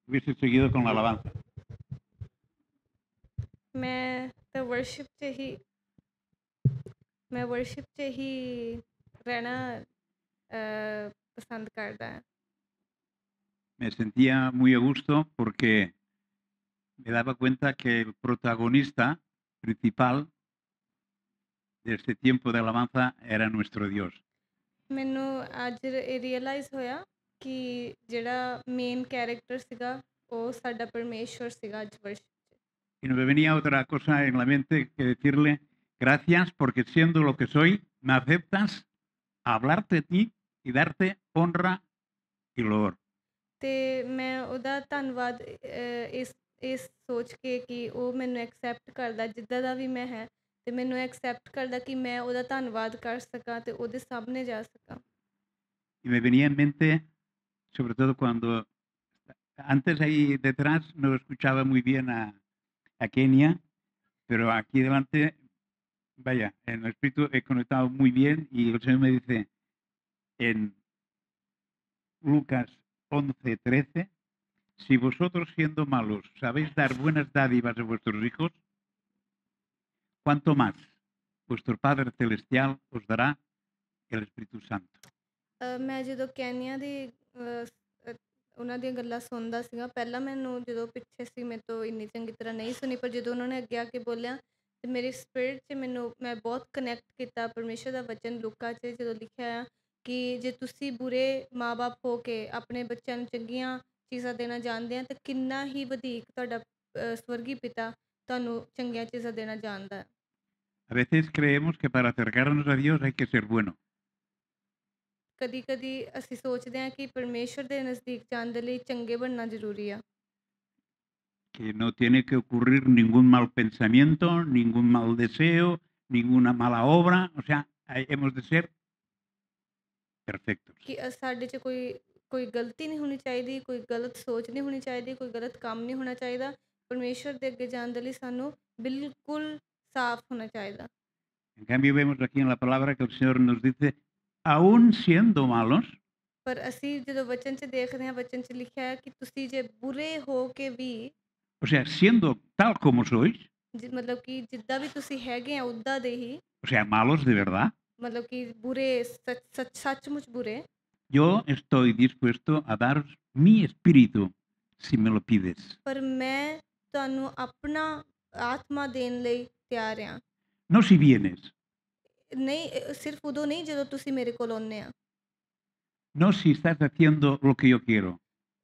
hubiese seguido con la alabanza. मैं तो वर्शिप च ही रहना पसंद करदा है। Me sentía muy a gusto porque me daba cuenta que el protagonista principal de este tiempo de alabanza era nuestro Dios. ਮੈਨੂੰ ਅੱਜ ਰਿਅਲਾਈਜ਼ ਹੋਇਆ ਕਿ ਜਿਹੜਾ ਮੇਨ ਕੈਰੈਕਟਰ ਸੀਗਾ ਉਹ ਸਾਡਾ ਪਰਮੇਸ਼ਵਰ ਸੀਗਾ ਅੱਜ ਵਰਸ਼ਿਪ 'ਚ। Y no me venía otra cosa en la mente que decirle gracias porque siendo lo que soy, me aceptas a hablarte de ti y darte honra y loor. ਤੇ ਮੈਂ ਉਹਦਾ ਧੰਨਵਾਦ ਇਸ ਸੋਚ ਕੇ ਕਿ ਉਹ ਮੈਨੂੰ ਐਕਸੈਪਟ ਕਰਦਾ ਜਿੱਦਾਂ ਦਾ ਵੀ ਮੈਂ ਹੈ ਤੇ ਮੈਨੂੰ ਐਕਸੈਪਟ ਕਰਦਾ ਕਿ ਮੈਂ ਉਹਦਾ ਧੰਨਵਾਦ ਕਰ ਸਕਾਂ ਤੇ ਉਹਦੇ ਸਾਹਮਣੇ ਜਾ ਸਕਾਂ। Y me venía en mente, sobre todo cuando antes ahí detrás no escuchaba muy bien a Kenia, pero aquí delante, vaya, en el espíritu he conectado muy bien y el Señor me dice en Lucas 11:13, si vosotros siendo malos sabéis dar buenas dádivas a vuestros hijos, ¿cuánto más vuestro Padre Celestial os dará el Espíritu Santo? ਮੈਂ ਜਦੋਂ ਕੈਨੀਆ ਦੀ ਉਹਨਾਂ ਦੀਆਂ ਗੱਲਾਂ ਸੁਣਦਾ ਸੀਗਾ ਪਹਿਲਾਂ ਮੈਨੂੰ ਜਦੋਂ ਪਿੱਛੇ ਸੀ ਮੇਰੇ ਤੋਂ ਇੰਨੀ ਚੰਗੀ ਤਰ੍ਹਾਂ ਨਹੀਂ ਸੁਣੀ ਪਰ ਜਦੋਂ ਉਹਨਾਂ ਨੇ ਅੱਗੇ ਆ ਕੇ ਬੋਲਿਆ ਤੇ ਮੇਰੀ ਸਪਿਰਿਟ 'ਚ ਮੈਂ ਬਹੁਤ ਕਨੈਕਟ ਕੀਤਾ ਪਰਮੇਸ਼ਰ ਦਾ ਵਚਨ ਲੂਕਾ 'ਚ ਜਦੋਂ ਲਿਖਿਆ ਆ ਕਿ ਜੇ ਤੁਸੀਂ ਬੁਰੇ ਮਾਂ-ਬਾਪ ਹੋ ਕੇ ਆਪਣੇ ਬੱਚਿਆਂ ਨੂੰ ਚੰਗੀਆਂ ਚੀਜ਼ਾਂ ਦੇਣਾ ਜਾਣਦੇ ਆ ਤਾਂ ਕਿੰਨਾ ਹੀ ਵਧੇਕ ਤੁਹਾਡਾ ਸਵਰਗੀ ਪਿਤਾ ਤੁਹਾਨੂੰ ਚੰਗੀਆਂ ਚੀਜ਼ਾਂ ਦੇਣਾ ਜਾਣਦਾ ਹੈ। A veces creemos que para acercarnos a Dios hay que ser bueno. ਕਦੀ-ਕਦੀ ਅਸੀਂ ਸੋਚਦੇ ਹਾਂ ਕਿ ਪਰਮੇਸ਼ਰ ਦੇ ਨਜ਼ਦੀਕ ਜਾਣ ਦੇ ਲਈ ਚੰਗੇ ਬਣਨਾ ਜ਼ਰੂਰੀ ਆ। Que no tiene que ocurrir ningún mal pensamiento, ningún mal deseo, ninguna mala obra, o sea, hemos de ser perfectos. ਕਿ ਸਾਡੇ 'ਚ ਕੋਈ ਗਲਤੀ ਨਹੀਂ ਹੋਣੀ ਚਾਹੀਦੀ, ਕੋਈ ਗਲਤ ਸੋਚ ਨਹੀਂ ਹੋਣੀ ਚਾਹੀਦੀ, ਕੋਈ ਗਲਤ ਕੰਮ ਨਹੀਂ ਹੋਣਾ ਚਾਹੀਦਾ। ਪਰਮੇਸ਼ਰ ਦੇ ਅੱਗੇ ਜਾਣ ਦੇ ਲਈ ਸਾਨੂੰ ਬਿਲਕੁਲ ਸਾਫ਼ ਹੋਣਾ ਚਾਹੀਦਾ। En cambio, vemos aquí en la palabra que el Señor nos dice, aún siendo malos, ਪਰ ਅਸੀਂ ਜਦੋਂ ਵਚਨ 'ਚ ਦੇਖਦੇ ਹਾਂ ਵਚਨ 'ਚ ਲਿਖਿਆ ਹੈ ਕਿ ਤੁਸੀਂ ਜੇ ਬੁਰੇ ਹੋ ਕੇ ਵੀ o sea, siendo tal como sois, ਮਤਲਬ ਕਿ ਜਿੱਦਾਂ ਵੀ ਤੁਸੀਂ ਹੈਗੇ ਆ ਉੱਦਾਂ ਦੇ ਹੀ o sea, malos de verdad, ਮਤਲਬ ਕਿ ਬੁਰੇ ਸੱਚਮੁੱਚ ਬੁਰੇ yo estoy dispuesto a daros mi espíritu si me lo pides. ਪਰ ਮੈਂ ਤੁਹਾਨੂੰ ਆਪਣਾ ਆਤਮਾ ਦੇਣ ਲਈ ਤਿਆਰ ਹਾਂ। No si vienes, ਨਹੀਂ ਸਿਰਫ ਉਦੋਂ ਨਹੀਂ ਜਦੋਂ ਤੁਸੀਂ ਮੇਰੇ ਕੋਲ ਆਉਂਦੇ ਆ। no si estás haciendo lo que yo quiero.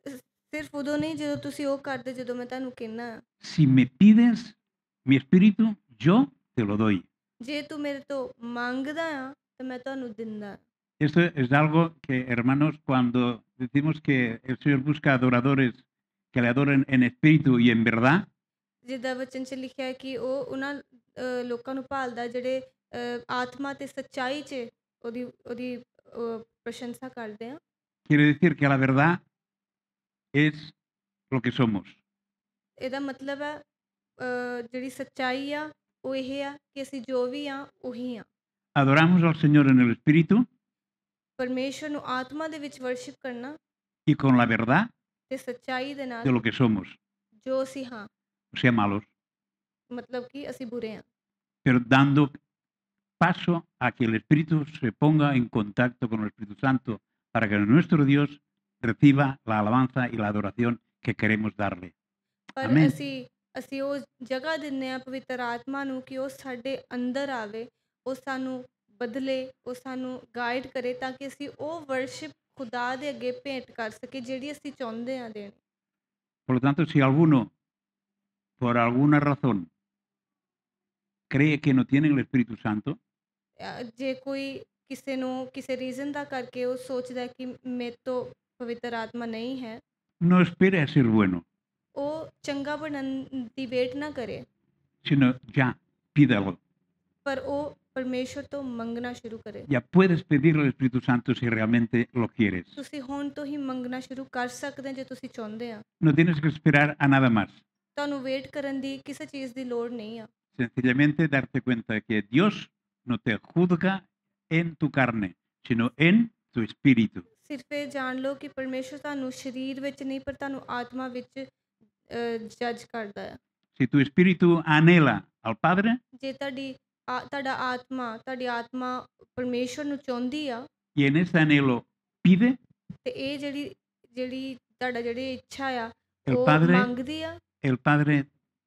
ਸਿਰਫ ਉਦੋਂ ਨਹੀਂ ਜਦੋਂ ਤੁਸੀਂ ਉਹ ਕਰਦੇ ਜਦੋਂ ਮੈਂ ਤੁਹਾਨੂੰ ਕਹਿਣਾ। Si me pides mi espíritu, yo te lo doy. ਜੇ ਤੂੰ ਮੇਰੇ ਤੋਂ ਮੰਗਦਾ ਆ ਤਾਂ ਮੈਂ ਤੁਹਾਨੂੰ ਦਿੰਦਾ। Esto es algo que, hermanos, cuando decimos que el Señor busca adoradores que le adoren en espíritu y en verdad, ਜਿੱਦਾਂ ਵਚਨ 'ਚ ਲਿਖਿਆ ਹੈ ਕਿ ਉਹ ਉਹਨਾਂ ਲੋਕਾਂ ਨੂੰ ਭਾਲਦਾ ਜਿਹੜੇ ਆਤਮਾ ਤੇ ਸੱਚਾਈ 'ਚ ਉਹਦੀ ਪ੍ਰਸ਼ੰਸਾ ਕਰਦੇ ਆ। quiere decir que la verdad es lo que somos. ਇਹਦਾ ਮਤਲਬ ਹੈ ਜਿਹੜੀ ਸੱਚਾਈ ਆ ਉਹ ਇਹ ਆ ਕਿ ਅਸੀਂ ਜੋ ਵੀ ਆ ਉਹੀ ਆ। Adoramos al Señor en el espíritu ਪਰਮੇਸ਼ਰ ਨੂੰ ਆਤਮਾ ਦੇ ਵਿੱਚ ਵਰਸ਼ਿਪ ਕਰਨਾ y con la verdad ਤੇ ਸੱਚਾਈ ਦੇ de ਨਾਲ lo que somos, ਜੋ ਅਸੀਂ ਹਾਂ o sea, malos, ਮਤਲਬ ਕਿ ਅਸੀਂ ਬੁਰੇ ਹਾਂ। pero dando paso a que el Espíritu se ponga en contacto con el Espíritu Santo para que nuestro Dios reciba la alabanza y la adoración que queremos darle. ਪਰ Amén. ਅਸੀਂ ਉਹ ਜਗ੍ਹਾ ਦਿੰਦੇ ਹਾਂ ਪਵਿੱਤਰ ਆਤਮਾ ਨੂੰ ਕਿ ਉਹ ਸਾਡੇ ਅੰਦਰ ਆਵੇ, ਉਹ ਸਾਨੂੰ ਬਦਲੇ, ਉਹ ਸਾਨੂੰ ਗਾਈਡ ਕਰੇ ਤਾਂ ਕਿ ਅਸੀਂ ਉਹ ਵਰਸ਼ਿਪ ਖੁਦਾ ਦੇ ਅੱਗੇ ਭੇਂਟ ਕਰ ਸਕੀਏ ਜਿਹੜੀ ਅਸੀਂ ਚਾਹੁੰਦੇ ਹਾਂ ਦੇਣੀ। Por lo tanto, si alguno, por alguna razón, cree que no tiene el Espíritu Santo, ਜੇ ਕੋਈ ਕਿਸੇ ਨੂੰ ਕਿਸੇ ਰੀਜ਼ਨ ਦਾ ਕਰਕੇ ਉਹ ਸੋਚਦਾ ਕਿ ਮੇਰੇ ਤੋਂ ਪਵਿੱਤਰ ਆਤਮਾ ਨਹੀਂ ਹੈ, no espere a ser bueno, ਉਹ ਚੰਗਾ ਬਣਨ ਦੀ ਵੇਟ ਨਾ ਕਰੇ, sino ya pídalo. ਪਰ ਉਹ ਪਰਮੇਸ਼ਰ ਤੋਂ ਮੰਗਣਾ ਸ਼ੁਰੂ ਕਰੇ। Ya puedes pedirle al Espíritu Santo si realmente lo quieres. ਤੁਸੀਂ ਹੁਣ ਤੋਂ ਹੀ ਮੰਗਣਾ ਸ਼ੁਰੂ ਕਰ ਸਕਦੇ ਜੇ ਤੁਸੀਂ ਚਾਹੁੰਦੇ ਆ। No tienes que esperar a nada más. ਤੁਹਾਨੂੰ ਵੇਟ ਕਰਨ ਦੀ ਕਿਸੇ ਚੀਜ਼ ਦੀ ਲੋੜ ਨਹੀਂ ਆ। Sencillamente darte cuenta que Dios no te juzga en tu carne, sino en tu espíritu. ਸਿਰਫ ਇਹ ਜਾਣ ਲਓ ਕਿ ਪਰਮੇਸ਼ਰ ਤੁਹਾਨੂੰ ਸਰੀਰ ਵਿੱਚ ਨਹੀਂ ਪਰ ਤੁਹਾਨੂੰ ਆਤਮਾ ਵਿੱਚ ਜੱਜ ਕਰਦਾ ਹੈ। Si tu espíritu anhela al Padre ਜੇ ਤੁਹਾਡੀ ਆਤਮਾ ਪਰਮੇਸ਼ਰ ਨੂੰ ਚਾਹੁੰਦੀ ਆ y en ese anhelo pide, ਤੇ ਇਹ ਜਿਹੜੀ ਜਿਹੜੀ ਇੱਛਾ ਆ el ਉਹ Padre, ਮੰਗਦੀ ਆ, el Padre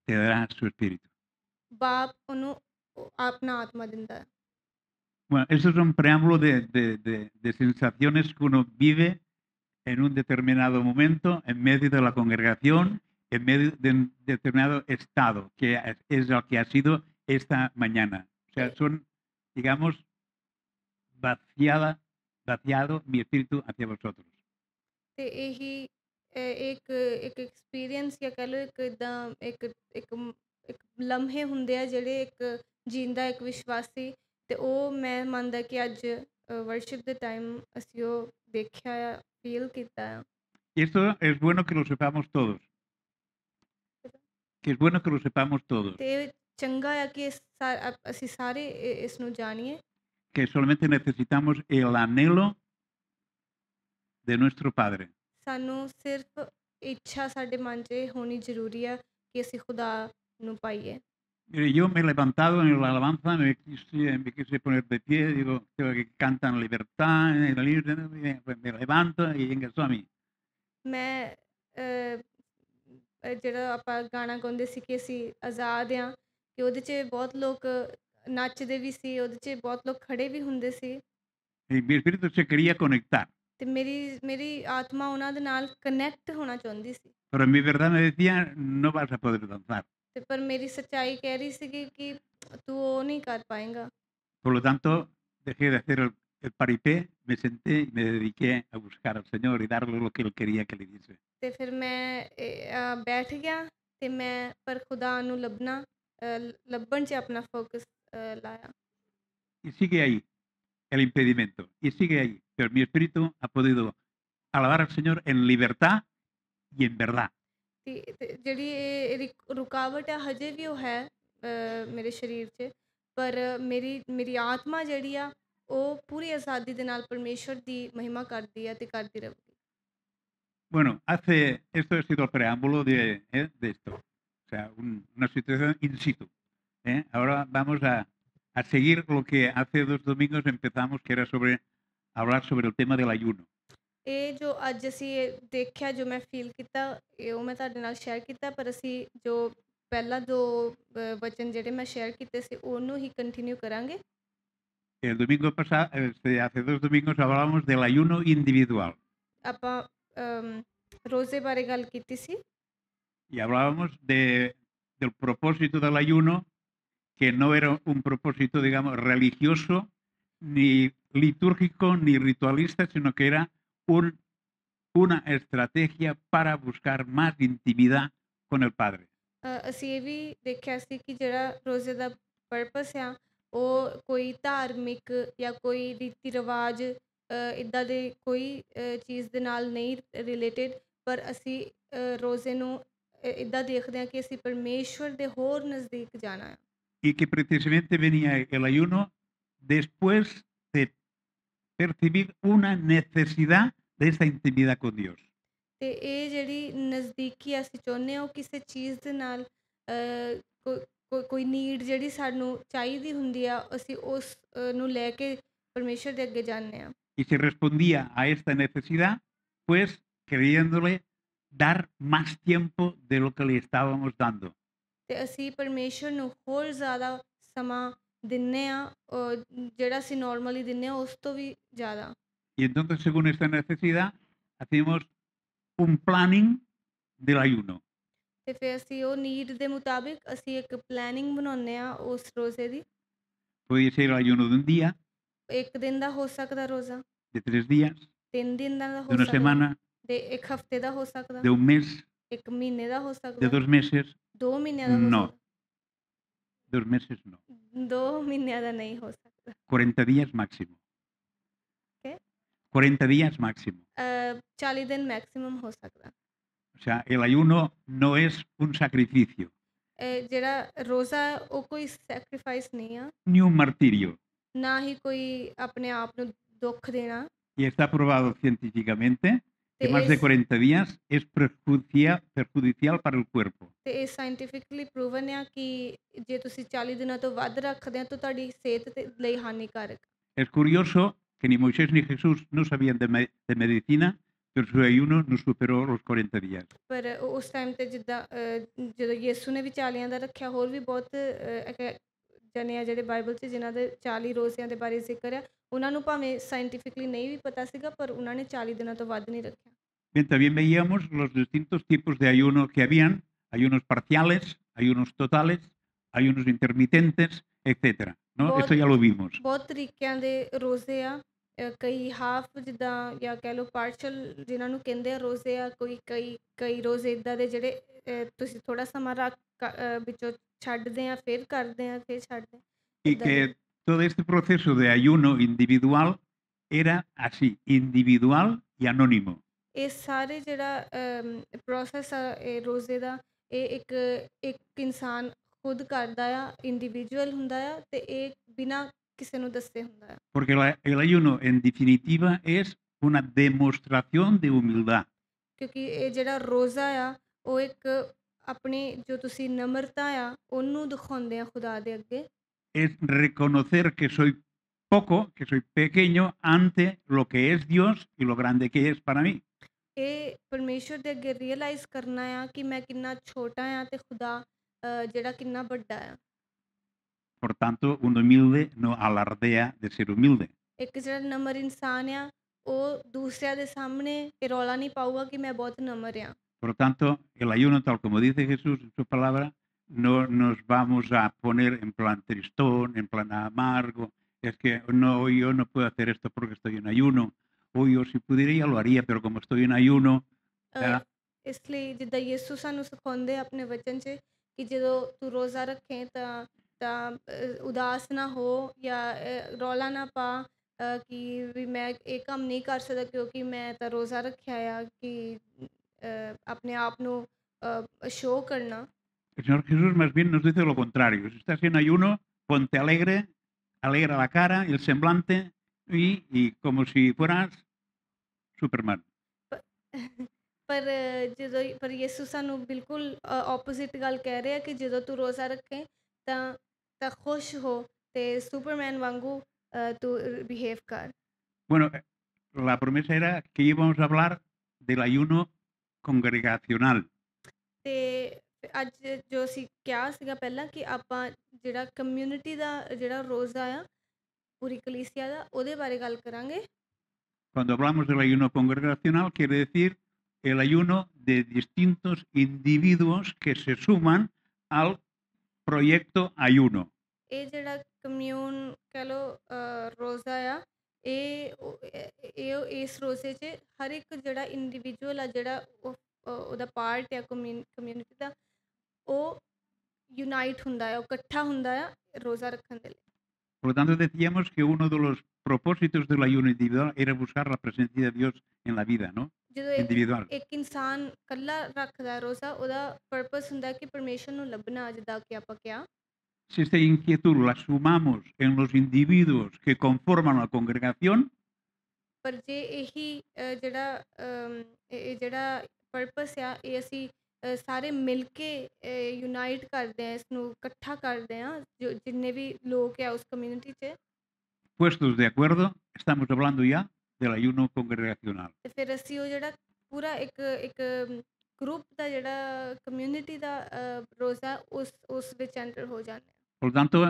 te dará su espíritu. ਬਾਪ ਉਹਨੂੰ ਆਪਣਾ ਆਤਮਾ ਦਿੰਦਾ ਹੈ। Bueno, eso es un preámbulo de sensaciones que uno vive en un determinado momento, en medio de la congregación, en medio de un determinado estado, que es lo que ha sido esta mañana. O sea, son, digamos, vaciado mi espíritu hacia vosotros. ਤੇ ਇਹੀ ਇੱਕ ਐਕਸਪੀਰੀਅੰਸ ਜਾਂ ਕਹਿ ਲਓ ਇੱਕ ਇੱਦਾਂ ਇੱਕ ਲਮਹੇ ਹੁੰਦੇ ਆ ਜਿਹੜੇ ਇੱਕ ਜੀਂਦਾ ਇੱਕ ਵਿਸ਼ਵਾਸੀ, ਤੇ ਉਹ ਮੈਂ ਮੰਨਦਾ ਕਿ ਅੱਜ ਵਰਸ਼ਿਪ ਦੇ ਟਾਈਮ ਅਸੀਂ ਉਹ ਦੇਖਿਆ ਆ, ਫੀਲ ਕੀਤਾ ਆ। Y esto es bueno que lo sepamos todos. Que es bueno que lo sepamos todos. ਤੇ ਚੰਗਾ ਆ ਕਿ ਅਸੀਂ ਸਾਰੇ ਇਸ ਨੂੰ ਜਾਣੀਏ Que solamente necesitamos el anhelo de nuestro Padre. ਸਾਨੂੰ ਸਿਰਫ ਇੱਛਾ ਸਾਡੇ ਮਨ 'ਚ ਹੋਣੀ ਜ਼ਰੂਰੀ ਆ ਕਿ ਅਸੀਂ ਖੁਦਾ ਨੂੰ ਪਾਈਏ। Mire, yo me he levantado en la alabanza, me quise poner de pie, digo, que cantan libertad, me levanto y venga eso a mí. ਮੈਂ ਜਿਹੜਾ ਆਪਾਂ ਗਾਣਾ ਗਾਉਂਦੇ ਸੀ ਕਿ ਅਸੀਂ ਆਜ਼ਾਦ ਹਾਂ, ਕਿ ਉਹਦੇ 'ਚ ਬਹੁਤ ਲੋਕ ਨੱਚਦੇ ਵੀ ਸੀ, ਉਹਦੇ 'ਚ ਬਹੁਤ ਲੋਕ ਖੜੇ ਵੀ ਹੁੰਦੇ ਸੀ, Y mi espíritu se quería conectar, ਤੇ ਮੇਰੀ ਆਤਮਾ ਉਹਨਾਂ ਦੇ ਨਾਲ ਕਨੈਕਟ ਹੋਣਾ ਚਾਹੁੰਦੀ ਸੀ, pero mi verdad me decía, no vas a poder danzar. ਤੇ ਪਰ ਮੇਰੀ ਸੱਚਾਈ ਕਹਿ ਰਹੀ ਸੀਗੀ ਕਿ ਤੂੰ ਉਹ ਨਹੀਂ ਕਰ ਪਾਏਂਗਾ। Por lo tanto, dejé de hacer el paripé, me senté y me dediqué a buscar al Señor y darle lo que Él quería que le diese. ਤੇ ਫਿਰ ਮੈਂ ਬੈਠ ਗਿਆ ਤੇ ਮੈਂ ਪਰ ਖੁਦਾ ਨੂੰ ਲੱਭਣ 'ਚ ਆਪਣਾ ਫੋਕਸ ਲਾਇਆ। Y sigue ahí el impedimento, y sigue ahí. Pero mi espíritu ha podido alabar al Señor en libertad y en verdad. ਤੇ ਜਿਹੜੀ ਇਹ ਰੁਕਾਵਟ ਹੈ ਹਜੇ ਵੀ ਉਹ ਹੈ ਮੇਰੇ ਸਰੀਰ 'ਚ, ਪਰ ਮੇਰੀ ਆਤਮਾ ਜਿਹੜੀ ਆ ਉਹ ਪੂਰੀ ਆਜ਼ਾਦੀ ਦੇ ਨਾਲ ਪਰਮੇਸ਼ਰ ਦੀ ਮਹਿਮਾ ਕਰਦੀ ਆ ਤੇ ਕਰਦੀ ਰਹੂਗੀ। Bueno, esto ha sido el preámbulo de esto, o sea, una situación in situ. Ahora vamos a seguir lo que hace 2 domingos empezamos, que era hablar sobre el tema del ayuno. ਇਹ ਜੋ ਅੱਜ ਅਸੀਂ ਦੇਖਿਆ, ਜੋ ਮੈਂ ਫੀਲ ਕੀਤਾ, ਉਹ ਮੈਂ ਤੁਹਾਡੇ ਨਾਲ ਸ਼ੇਅਰ ਕੀਤਾ, ਪਰ ਅਸੀਂ ਜੋ ਪਹਿਲਾਂ ਦੋ ਵਚਨ ਜਿਹੜੇ ਮੈਂ ਸ਼ੇਅਰ ਕੀਤੇ ਸੀ ਉਹਨੂੰ ਹੀ ਕੰਟੀਨਿਊ ਕਰਾਂਗੇ। El domingo pasado, hace 2 domingos hablábamos del ayuno individual. ਆਪਾਂ ਰੋਜ਼ੇ ਬਾਰੇ ਗੱਲ ਕੀਤੀ ਸੀ y hablábamos del propósito del ayuno, que no era un propósito, digamos, religioso, ni litúrgico, ni ritualista, sino que era una estrategia para buscar más intimidad con el Padre. ਅਸੀਂ ਇਹ ਵੀ ਦੇਖਿਆ ਸੀ ਕਿ ਜਿਹੜਾ ਰੋਜ਼ੇ ਦਾ ਪਰਪਸ ਆ ਉਹ ਕੋਈ ਧਾਰਮਿਕ ਜਾਂ ਕੋਈ ਰੀਤੀ ਰਿਵਾਜ ਇੱਦਾਂ ਦੇ ਕੋਈ ਚੀਜ਼ ਦੇ ਨਾਲ ਨਹੀਂ ਰਿਲੇਟਡ, ਪਰ ਅਸੀਂ ਰੋਜ਼ੇ ਨੂੰ ਇੱਦਾਂ ਦੇਖਦੇ ਹਾਂ ਕਿ ਅਸੀਂ ਪਰਮੇਸ਼ਵਰ ਦੇ ਹੋਰ ਨਜ਼ਦੀਕ ਜਾਣਾ ਹੈ। Y que precisamente venía el ayuno después de percibir una necesidad de esta intimidad con Dios. ਤੇ ਇਹ ਜਿਹੜੀ ਨਜ਼ਦੀਕੀ ਅਸੀਂ ਚਾਹੁੰਦੇ ਹਾਂ ਉਹ ਕਿਸੇ ਚੀਜ਼ ਦੇ ਨਾਲ ਕੋਈ ਨੀਡ ਜਿਹੜੀ ਸਾਨੂੰ ਚਾਹੀਦੀ ਹੁੰਦੀ ਆ, ਅਸੀਂ ਉਸ ਨੂੰ ਲੈ ਕੇ ਪਰਮੇਸ਼ਰ ਦੇ ਅੱਗੇ ਜਾਂਦੇ ਹਾਂ। Y se respondía a esta necesidad, pues queriéndole dar más tiempo de lo que le estábamos dando. ਤੇ ਅਸੀਂ ਪਰਮੇਸ਼ਰ ਨੂੰ ਹੋਰ ਜ਼ਿਆਦਾ ਸਮਾਂ ਦਿੰਦੇ ਹਾਂ, ਜਿਹੜਾ ਅਸੀਂ ਨਾਰਮਲੀ ਦਿੰਦੇ ਹਾਂ ਉਸ ਤੋਂ ਵੀ ਜ਼ਿਆਦਾ। Y entonces, según esta necesidad, hacemos un planning del ayuno. ਤੇ ਫਿਰ ਅਸੀਂ ਉਹ ਨੀਡ ਦੇ ਮੁਤਾਬਿਕ ਅਸੀਂ ਇੱਕ ਪਲੈਨਿੰਗ ਬਣਾਉਂਦੇ ਹਾਂ ਉਸ ਰੋਜ਼ੇ ਦੀ। Puede ser el ayuno de un día, ਇੱਕ ਦਿਨ ਦਾ ਹੋ ਸਕਦਾ ਰੋਜ਼ਾ, de 3 días, 3 ਦਿਨਾਂ ਦਾ de ਹੋ una ਸਕਦਾ, semana, ਤੇ ਇੱਕ ਹਫ਼ਤੇ ਦਾ ਹੋ ਸਕਦਾ, de un mes, ਇੱਕ ਮਹੀਨੇ ਦਾ ਹੋ de ਸਕਦਾ, 2 meses. 2 ਮਹੀਨਿਆਂ ਦਾ ਹੋ No, ਸਕਦਾ। 2 meses no. 2 ਮਹੀਨਿਆਂ ਦਾ ਨਹੀਂ ਹੋ ਸਕਦਾ। 40 días máximo. ¿Qué? 40 días máximo. 40 ਦਿਨ ਮੈਕਸਿਮਮ ਹੋ ਸਕਦਾ। O sea, el ayuno no es un sacrificio, ਜਿਹੜਾ ਰੋਜ਼ਾ ਉਹ ਕੋਈ ਸੈਕਰੀਫਾਈਸ ਨਹੀਂ ਆ, ni un martirio. ਨਾ ਹੀ ਕੋਈ ਆਪਣੇ ਆਪ ਨੂੰ ਦੁੱਖ ਦੇਣਾ। y está probado científicamente ਤੇ que más ਇਸ de 40 días es perjudicial para el cuerpo. ਤੇ ਇਹ ਸਾਇੰਟੀਫਿਕਲੀ ਪ੍ਰੂਵਨ ਆ ਕਿ ਜੇ ਤੁਸੀਂ 40 ਦਿਨਾਂ ਤੋਂ ਵੱਧ ਰੱਖਦੇ ਆ ਤਾਂ ਤੁਹਾਡੀ ਸਿਹਤ ਦੇ ਲਈ ਹਾਨੀਕਾਰਕ। Es curioso que ni Moisés ni Jesús no sabían de medicina, pero su ayuno no superó los 40 días. ਪਰ ਉਸ ਟਾਈਮ ਤੇ ਜਿੱਦਾਂ ਜਦੋਂ ਯਿਸੂ ਨੇ ਵੀ 40 ਦਾ ਰੱਖਿਆ, ਹੋਰ ਵੀ ਬਹੁਤ ਜਣੇ ਆ ਜਿਹੜੇ ਬਾਈਬਲ 'ਚ ਜਿਨ੍ਹਾਂ ਦੇ 40 ਰੋਜ਼ਿਆਂ ਦੇ ਬਾਰੇ ਜ਼ਿਕਰ ਆ, ਉਹਨਾਂ ਨੂੰ ਭਾਵੇਂ ਸਾਇੰਟੀਫਿਕਲੀ ਨਹੀਂ ਵੀ ਪਤਾ ਸੀਗਾ, ਪਰ ਉਹਨਾਂ ਨੇ 40 ਦਿਨਾਂ ਤੋਂ ਵੱਧ ਨਹੀਂ ਰੱਖਿਆ। Bien, también veíamos los distintos tipos de ayuno que habían, ayunos parciales, ayunos totales, ayunos intermitentes, etcétera, ¿no? ਬਹੁਤ Esto ya lo vimos. ਬਹੁਤ ਤਰੀਕਿਆਂ ਦੇ ਰੋਜ਼ੇ ਆ, ਕਈ ਹਾਫ ਜਿੱਦਾਂ ਜਾਂ ਕਹਿ ਲਓ ਪਾਰਸ਼ਲ ਜਿਨ੍ਹਾਂ ਨੂੰ ਕਹਿੰਦੇ ਆ ਰੋਜ਼ੇ ਆ, ਕਈ ਰੋਜ਼ੇ ਇੱਦਾਂ ਦੇ ਜਿਹੜੇ ਤੁਸੀਂ ਥੋੜ੍ਹਾ ਸਮਾਂ ਵਿੱਚੋਂ ਛੱਡਦੇ ਆ, ਫਿਰ ਕਰਦੇ ਆ, ਫਿਰ ਛੱਡਦੇ ਆ, Y ਇੱਦਾਂ ਦੇ। que todo este proceso de ayuno individual era así, individual y anónimo. ਇਹ ਸਾਰੇ ਜਿਹੜਾ ਪ੍ਰੋਸੈਸ ਆ ਇਹ ਰੋਜ਼ੇ ਦਾ, ਇਹ ਇੱਕ ਇਨਸਾਨ ਖੁਦ ਕਰਦਾ ਆ, ਇੰਡੀਵਿਜੂਅਲ ਹੁੰਦਾ ਆ, ਤੇ ਇਹ ਬਿਨਾਂ ਕਿਸੇ ਨੂੰ ਦੱਸੇ ਹੁੰਦਾ ਆ। Porque el ayuno, en definitiva, es una demostración de humildad. ਕਿਉਂਕਿ ਇਹ ਜਿਹੜਾ ਰੋਜ਼ਾ ਆ ਉਹ ਇੱਕ ਆਪਣੀ ਜੋ ਤੁਸੀਂ ਨਮਰਤਾ ਆ ਉਹਨੂੰ ਦਿਖਾਉਂਦੇ ਆ ਖੁਦਾ ਦੇ ਅੱਗੇ। Es reconocer que soy poco, que soy pequeño ante lo que es Dios y lo grande que es para mí. ਇਹ ਪਰਮੇਸ਼ਵਰ ਦੇ ਅੱਗੇ ਰੀਅਲਾਈਜ਼ ਕਰਨਾ ਆ ਕਿ ਮੈਂ ਕਿੰਨਾ ਛੋਟਾ ਆ ਤੇ ਖੁਦਾ ਜਿਹੜਾ ਕਿੰਨਾ ਵੱਡਾ ਆ। Por tanto, un humilde no alardea de ser humilde. ਇੱਕ ਜਿਹੜਾ ਨਮਰ ਇਨਸਾਨ ਆ ਉਹ ਦੂਸਰਿਆਂ ਦੇ ਸਾਹਮਣੇ ਇਹ ਰੌਲਾ ਨਹੀਂ ਪਾਊਗਾ ਕਿ ਮੈਂ ਬਹੁਤ ਨਮਰ ਆ। Por lo tanto, el ayuno, tal como dice Jesús en su palabra, no nos vamos a poner en plan tristón, en plan amargo. Es que no, hoy yo no puedo hacer esto porque estoy en ayuno. Hoy yo si pudiera ya lo haría, pero como estoy en ayuno, ya, ਇਸ ਲਈ ਜਿੱਦਾਂ ਯਿਸੂ ਸਾਨੂੰ ਸਿਖਾਉਂਦੇ ਆ ਆਪਣੇ ਵਚਨ 'ਚ ਕਿ ਜਦੋਂ ਤੂੰ ਰੋਜ਼ਾ ਰੱਖੇ ਤਾਂ ਉਦਾਸ ਨਾ ਹੋ ਜਾਂ ਰੌਲਾ ਨਾ ਪਾ ਕਿ ਵੀ ਮੈਂ ਇਹ ਕੰਮ ਨਹੀਂ ਕਰ ਸਕਦਾ ਕਿਉਂਕਿ ਮੈਂ ਤਾਂ ਰੋਜ਼ਾ ਰੱਖਿਆ ਆ, ਕਿ ਆਪਣੇ ਆਪ ਨੂੰ ਸ਼ੋਅ ਕਰਨਾ। el Señor Jesús más bien nos dice lo contrario. Si estás en ayuno, ponte alegre, alegra la cara, el semblante y como si fueras Superman. ਪਰ ਯਿਸੂ ਸਾਨੂੰ ਬਿਲਕੁਲ ਆਪੋਜ਼ਿਟ ਗੱਲ ਕਹਿ ਰਿਹਾ ਕਿ ਜਦੋਂ ਤੂੰ ਰੋਜ਼ਾ ਰੱਖੇ ਤਾਂ ਖੁਸ਼ ਹੋ ਤੇ ਸੁਪਰਮੈਨ ਵਾਂਗੂ ਤੂੰ ਬਿਹੇਵ ਕਰ। Bueno, la promesa era que íbamos a hablar del ayuno congregacional. ਤੇ ਅੱਜ ਜੋ ਅਸੀਂ ਕਿਹਾ ਸੀਗਾ ਪਹਿਲਾਂ ਕਿ ਆਪਾਂ ਜਿਹੜਾ ਕਮਿਊਨਿਟੀ ਦਾ ਜਿਹੜਾ ਰੋਜ਼ਾ ਆ ਪੂਰੀ ਕਲੀਸਿਆ ਦਾ ਉਹਦੇ ਬਾਰੇ ਗੱਲ ਕਰਾਂਗੇ। Cuando hablamos del ayuno congregacional, quiere decir el ayuno de distintos individuos que se suman al proyecto ayuno. ਇਹ ਜਿਹੜਾ ਕਮਿਊਨ ਕਹਿ ਲਓ ਰੋਜ਼ਾ ਆ ਇਹ ਇਸ ਰੋਜ਼ੇ 'ਚ ਹਰ ਇੱਕ ਜਿਹੜਾ ਇੰਡੀਵਿਜੂਅਲ ਆ ਜਿਹੜਾ ਉਹਦਾ ਪਾਰਟ ਆ ਕਮਿਊਨਿਟੀ ਦਾ, ਉਹ ਯੂਨਾਈਟ ਹੁੰਦਾ ਆ, ਉਹ ਇਕੱਠਾ ਹੁੰਦਾ ਆ ਰੋਜ਼ਾ ਰੱਖਣ ਦੇ ਲਈ। Por lo tanto, decíamos que uno de los propósitos del ayuno individual era buscar la presencia de Dios en la vida, ¿no? ਜਦੋਂ Individual. ਇੱਕ ਇਨਸਾਨ ਇਕੱਲਾ ਰੱਖਦਾ ਰੋਜ਼ਾ, ਉਹਦਾ ਪਰਪਸ ਹੁੰਦਾ ਕਿ ਪਰਮੇਸ਼ਰ ਨੂੰ ਲੱਭਣਾ, ਜਿੱਦਾਂ ਕਿ ਆਪਾਂ ਕਿਹਾ। Si esta inquietud la sumamos en los individuos que conforman la congregación, ਪਰ ਜੇ ਇਹੀ ਜਿਹੜਾ ਪਰਪਸ ਆ ਇਹ ਅਸੀਂ ਸਾਰੇ ਮਿਲ ਕੇ ਯੂਨਾਈਟ ਕਰਦੇ ਆ, ਇਸਨੂੰ ਇਕੱਠਾ ਕਰਦੇ ਆ, ਜੋ ਜਿੰਨੇ ਵੀ ਲੋਕ ਆ ਉਸ ਕਮਿਊਨਿਟੀ 'ਚ, puestos de acuerdo, estamos hablando ya del ayuno congregacional. ਤੇ ਫਿਰ ਅਸੀਂ ਉਹ ਜਿਹੜਾ ਪੂਰਾ ਇੱਕ ਗਰੁੱਪ ਦਾ ਜਿਹੜਾ ਕਮਿਊਨਿਟੀ ਦਾ ਰੋਜ਼ਾ ਉਸ ਵਿੱਚ ਐਂਟਰ ਹੋ ਜਾਂਦੇ ਆ। Por lo tanto,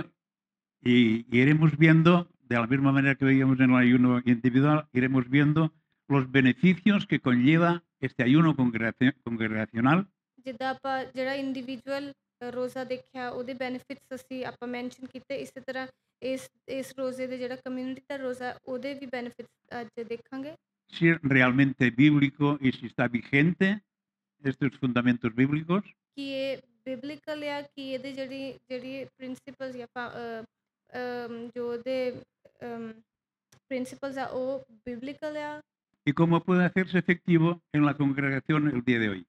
y iremos viendo, de la misma manera que veíamos en el ayuno individual, iremos viendo los beneficios que conlleva este ayuno congregacional. ਜਿੱਦਾਂ ਆਪਾਂ ਜਿਹੜਾ ਇੰਡੀਵਿਜੂਅਲ ਰੋਜ਼ਾ ਦੇਖਿਆ ਉਹਦੇ ਬੈਨੀਫਿਟਸ ਆਪਾਂ ਮੈਂਸ਼ਨ ਕੀਤੇ, ਇਸੇ ਤਰ੍ਹਾਂ ਇਸ ਰੋਜ਼ੇ ਦੇ ਜਿਹੜਾ ਕਮਿਊਨਿਟੀ ਦਾ ਰੋਜ਼ਾ ਉਹਦੇ ਵੀ ਬੈਨੀਫਿਟਸ ਅੱਜ ਦੇਖਾਂਗੇ। Si es realmente bíblico y si está vigente estos fundamentos bíblicos. ਕਿ ਇਹ ਬਿਬਲੀਕਲ ਆ, ਕਿ ਇਹਦੇ ਜਿਹੜੀ ਪ੍ਰਿੰਸੀਪਲਸ ਜਾਂ ਜੋ ਉਹਦੇ ਪ੍ਰਿੰਸੀਪਲਸ ਆ ਉਹ ਬਿਬਲੀਕਲ ਆ। Y cómo puede hacerse efectivo en la congregación el día de hoy.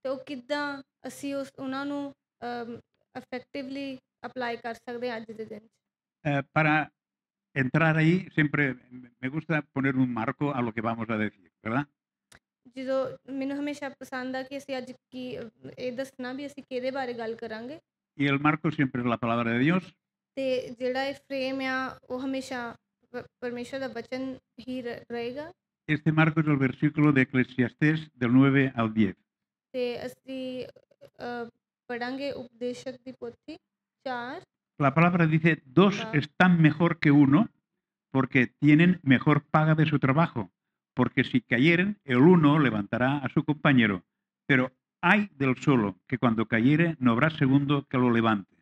ਤੇ ਉਹ ਕਿੱਦਾਂ ਅਸੀਂ ਉਹਨਾਂ ਨੂੰ ਇਫੈਕਟਿਵਲੀ ਅਪਲਾਈ ਕਰ ਸਕਦੇ ਹਾਂ ਅੱਜ ਦੇ ਦਿਨ 'ਚ। Para entrar ahí siempre me gusta poner un marco a lo que vamos a decir, ¿verdad? ਜਦੋਂ ਮੈਨੂੰ ਹਮੇਸ਼ਾ ਪਸੰਦ ਆ ਕਿ ਅਸੀਂ ਅੱਜ ਕੀ ਇਹ ਦੱਸਣਾ ਵੀ ਅਸੀਂ ਕਿਹਦੇ ਬਾਰੇ ਗੱਲ ਕਰਾਂਗੇ Y el marco siempre es la palabra de Dios. ਤੇ ਜਿਹੜਾ ਇਹ ਫਰੇਮ ਆ ਉਹ ਹਮੇਸ਼ਾ ਪਰਮੇਸ਼ਰ ਦਾ ਵਚਨ ਹੀ ਰਹੇਗਾ Este marco es el versículo de Eclesiastés del 9 al 10. ਤੇ ਅਸੀਂ ਪੜਾਂਗੇ ਉਪਦੇਸ਼ਕ ਦੀ ਪੋਥੀ 4 La palabra dice, dos Ah. están mejor que uno porque tienen mejor paga de su trabajo. Porque si cayeren, el uno levantará a su compañero. Pero hay del solo que cuando cayere no habrá segundo que lo levante.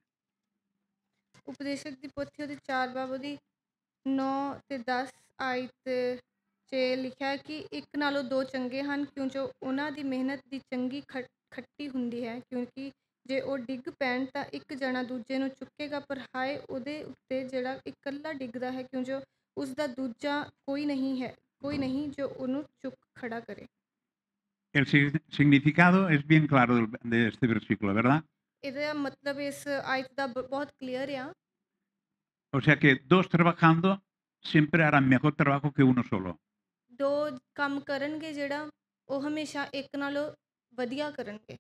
ਉਪਦੇਸ਼ਕ ਦੀ ਪੋਥੀ ਉਹਦੀ 4 ਬਾਬ ਉਹਦੀ 9 ਤੇ 10 ਆਇਤ 'ਚ ਲਿਖਿਆ ਹੈ ਕਿ ਇੱਕ ਨਾਲੋਂ ਦੋ ਚੰਗੇ ਹਨ ਕਿਉਂ ਜੋ ਉਹਨਾਂ ਦੀ ਮਿਹਨਤ ਦੀ ਚੰਗੀ ਖੱਟੀ ਹੁੰਦੀ ਹੈ ਕਿਉਂਕਿ ਜੇ ਉਹ ਡਿੱਗ ਪੈਣ ਤਾਂ ਇੱਕ ਜਣਾ ਦੂਜੇ ਨੂੰ ਚੁੱਕੇਗਾ ਪਰ ਹਾਏ ਉਹਦੇ ਉੱਤੇ ਜਿਹੜਾ ਇਕੱਲਾ ਡਿੱਗਦਾ ਹੈ ਕਿਉਂ ਜੋ ਉਸ ਦਾ ਦੂਜਾ ਕੋਈ ਨਹੀਂ ਜੋ ਉਹਨੂੰ ਚੁੱਕ ਖੜਾ ਕਰੇ El significado es bien claro de este versículo, ¿verdad? ਇਹਦਾ ਮਤਲਬ ਇਸ ਆਇਤ ਦਾ ਬਹੁਤ ਕਲੀਅਰ ਆ O sea que dos trabajando siempre harán mejor trabajo que uno solo. ਦੋ ਕੰਮ ਕਰਨਗੇ ਜਿਹੜਾ ਉਹ ਹਮੇਸ਼ਾ ਇੱਕ ਨਾਲੋਂ ਵਧੀਆ ਕਰਨਗੇ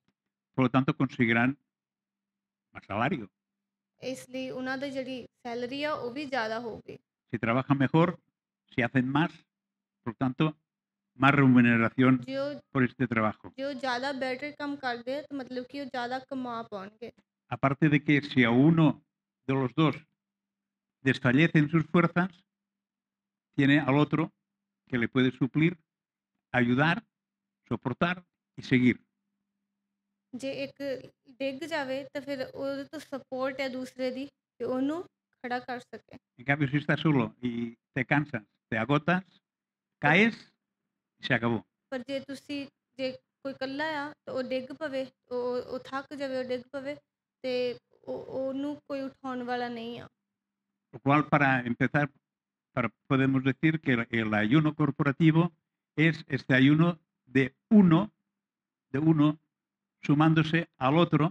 Por lo tanto, conseguirán más salario. ਇਸ ਲਈ ਉਹਨਾਂ ਦੀ ਜਿਹੜੀ ਸੈਲਰੀ ਆ ਉਹ ਵੀ ਜ਼ਿਆਦਾ ਹੋਊਗੀ Si trabajan mejor, si hacen más, por lo tanto, más remuneración ਜੋ por este trabajo. ਜੋ ਜ਼ਿਆਦਾ ਬੈਟਰ ਕੰਮ ਕਰਦੇ ਆ ਤਾਂ ਮਤਲਬ ਕਿ ਉਹ ਜ਼ਿਆਦਾ ਕਮਾ ਪਾਉਣਗੇ Aparte de que si a uno de los dos desfallecen sus fuerzas, tiene al otro que le puede suplir, ayudar, soportar y seguir. ਜੇ ਇੱਕ ਡਿੱਗ ਜਾਵੇ ਤਾਂ ਫਿਰ ਉਹਦੇ ਤੋਂ ਸਪੋਰਟ ਹੈ ਦੂਸਰੇ ਦੀ ਕਿ ਉਹਨੂੰ ਖੜਾ ਕਰ ਸਕੇ En cambio, si estás solo y te cansas, te agotas, caes y se acabó. ਪਰ ਜੇ ਕੋਈ ਇਕੱਲਾ ਆ ਤਾਂ ਉਹ ਡਿੱਗ ਪਵੇ ਉਹ ਥੱਕ ਜਾਵੇ ਉਹ ਡਿੱਗ ਪਵੇ ਤੇ ਉਹਨੂੰ ਕੋਈ ਉਠਾਉਣ ਵਾਲਾ ਨਹੀਂ ਆ Lo cual, para empezar, podemos decir que el ayuno corporativo es este ayuno de uno sumándose al otro,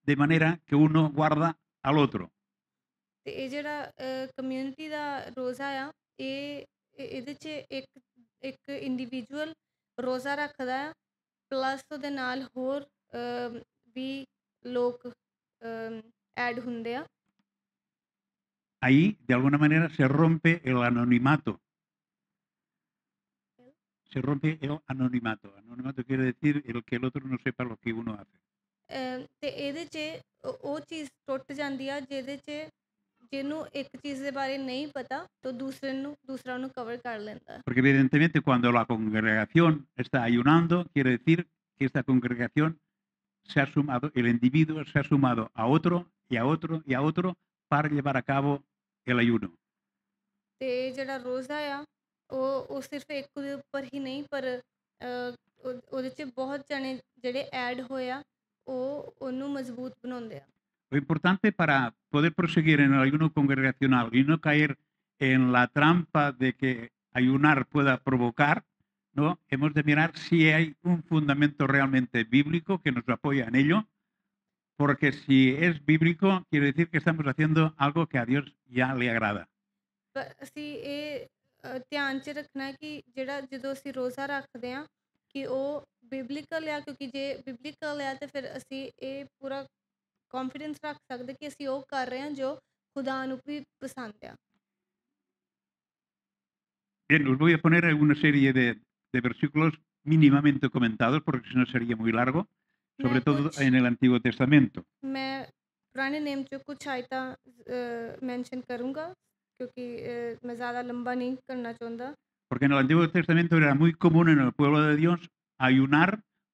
de manera que uno guarda al otro. ਤੇ ਇਹ ਜਿਹੜਾ ਕਮਿਊਨਿਟੀ ਦਾ ਰੋਜ਼ਾ ਆ ਇਹਦੇ 'ਚ ਇੱਕ ਇੰਡੀਵਿਜੂਅਲ ਰੋਜ਼ਾ ਰੱਖਦਾ ਆ ਪਲੱਸ ਉਹਦੇ ਨਾਲ ਹੋਰ ਵੀ ਲੋਕ ਐਡ ਹੁੰਦੇ ਆ Ahí, de alguna manera, se rompe el anonimato. Se rompe el anonimato. Anonimato quiere decir el que el otro no sepa lo que uno hace. ਤੇ ਇਹਦੇ 'ਚ ਉਹ ਚੀਜ਼ ਟੁੱਟ ਜਾਂਦੀ ਆ ਜਿਹਦੇ 'ਚ ਜਿਹਨੂੰ ਇੱਕ ਚੀਜ਼ ਦੇ ਬਾਰੇ ਨਹੀਂ ਪਤਾ ਤਾਂ ਦੂਸਰਾ ਉਹਨੂੰ ਕਵਰ ਕਰ ਲੈਂਦਾ Porque evidentemente cuando la congregación está ayunando, quiere decir que esta congregación se ha sumado, el individuo se ha sumado a otro y a otro y a otro para llevar a cabo el ayuno. ਤੇ ਜਿਹੜਾ ਰੋਜ਼ਾ ਆ ਉਹ ਸਿਰਫ ਇੱਕ ਦੇ ਉੱਪਰ ਹੀ ਨਹੀਂ ਪਰ ਉਹਦੇ 'ਚ ਬਹੁਤ ਜਣੇ ਜਿਹੜੇ ਐਡ ਹੋਏ ਆ ਉਹਨੂੰ ਮਜ਼ਬੂਤ ਬਣਾਉਂਦੇ ਆ Lo importante para poder proseguir en el ayuno congregacional y no caer en la trampa de que ayunar pueda provocar, ¿no? Hemos de mirar si hay un fundamento realmente bíblico que nos apoya en ello, porque si es bíblico, quiere decir que estamos haciendo algo que a Dios ya le agrada. ਪਰ ਅਸੀਂ ਇਹ ਧਿਆਨ 'ਚ ਰੱਖਣਾ ਕਿ ਜਿਹੜਾ ਜਦੋਂ ਅਸੀਂ ਰੋਜ਼ਾ ਰੱਖਦੇ ਹਾਂ ਕਿ ਉਹ ਬਿਬਲੀਕਲ ਆ ਕਿਉਂਕਿ ਜੇ ਬਿਬਲੀਕਲ ਆ ਤਾਂ ਫਿਰ ਅਸੀਂ ਇਹ ਪੂਰਾ ਕੌਨਫੀਡੈਂਸ ਰੱਖ ਸਕਦੇ ਕਿ ਅਸੀਂ ਉਹ ਕਰ ਰਹੇ ਹਾਂ ਜੋ ਖੁਦਾ ਨੂੰ ਵੀ ਪਸੰਦ ਆ Bien, os voy a poner una serie de versículos mínimamente comentados, porque si no sería muy largo, sobre todo en el Antiguo Testamento. मैं पुराने नेम 'ਚ कुछ आयतां मैंशन करूँगा क्योंकि मैं ज़्यादा लंबा नहीं करना चाਹੁੰਦਾ Porque en el Antiguo Testamento era muy común en el pueblo de Dios ayunar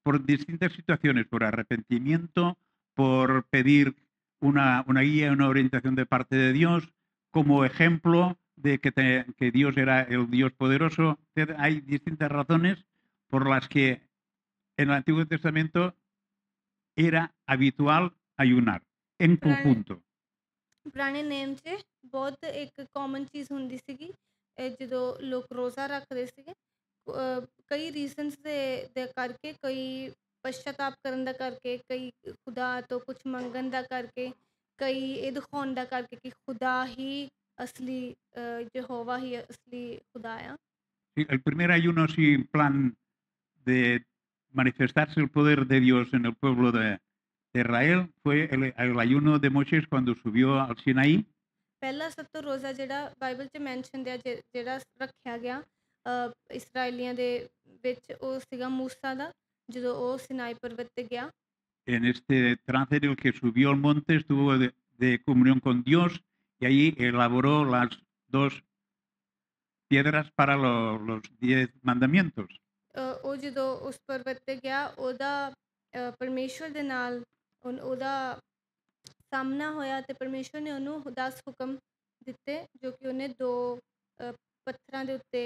por distintas situaciones, por arrepentimiento, por pedir una guía, una orientación de parte de Dios, como ejemplo de que Dios era el Dios poderoso. Hay distintas razones por las que en el Antiguo Testamento era habitual ayunar en conjunto. ਪੁਰਾਣੇ ਨੇਮ 'ਚ ਬਹੁਤ ਇੱਕ ਕਾਮਨ ਚੀਜ਼ ਹੁੰਦੀ ਸੀਗੀ ਜਦੋਂ ਲੋਕ ਰੋਜ਼ਾ ਰੱਖਦੇ ਸੀਗੇ ਕਈ ਰੀਜ਼ਨਸ ਦੇ ਕਰਕੇ ਕਈ ਪਛਤਾਪ ਕਰਨ ਦਾ ਕਰਕੇ ਕਈ ਖੁਦਾ ਤੋਂ ਕੁਛ ਮੰਗਣ ਦਾ ਕਰਕੇ ਕਈ ਇਹ ਦਿਖਾਉਣ ਦਾ ਕਰਕੇ ਕਿ ਖੁਦਾ ਹੀ ਅਸਲੀ ਯਹੋਵਾ ਹੀ ਅਸਲੀ ਖੁਦਾ ਆ। Sí, el primer ayuno sin plan de manifestarse el poder de Dios en el pueblo de Israel fue el ayuno de Moisés cuando subió al Sinaí. ਪਹਿਲਾ ਸਭ ਤੋਂ ਰੋਜ਼ਾ ਜਿਹੜਾ ਬਾਈਬਲ 'ਚ ਮੈਂਸ਼ਨ ਆ ਜਿਹੜਾ ਰੱਖਿਆ ਗਿਆ ਇਸਰਾਏਲੀਆਂ ਦੇ ਵਿੱਚ ਉਹ ਸੀਗਾ ਮੂਸਾ ਦਾ ਜਦੋਂ ਉਹ ਸਿਨਾਈ ਪਰਬਤ ਤੇ ਗਿਆ। En este trance en el que subió al monte estuvo de comunión con Dios y allí elaboró las dos piedras para los 10 mandamientos. ਉਹ ਜਦੋਂ ਉਸ ਪਰਬਤ ਤੇ ਗਿਆ ਉਹਦਾ ਪਰਮੇਸ਼ਵਰ ਦੇ ਨਾਲ ਉਹਦਾ ਸਾਹਮਣਾ ਹੋਇਆ ਤੇ ਪਰਮੇਸ਼ਵਰ ਨੇ ਉਹਨੂੰ 10 ਹੁਕਮ ਦਿੱਤੇ ਜੋ ਕਿ ਉਹਨੇ ਦੋ ਪੱਥਰਾਂ ਦੇ ਉੱਤੇ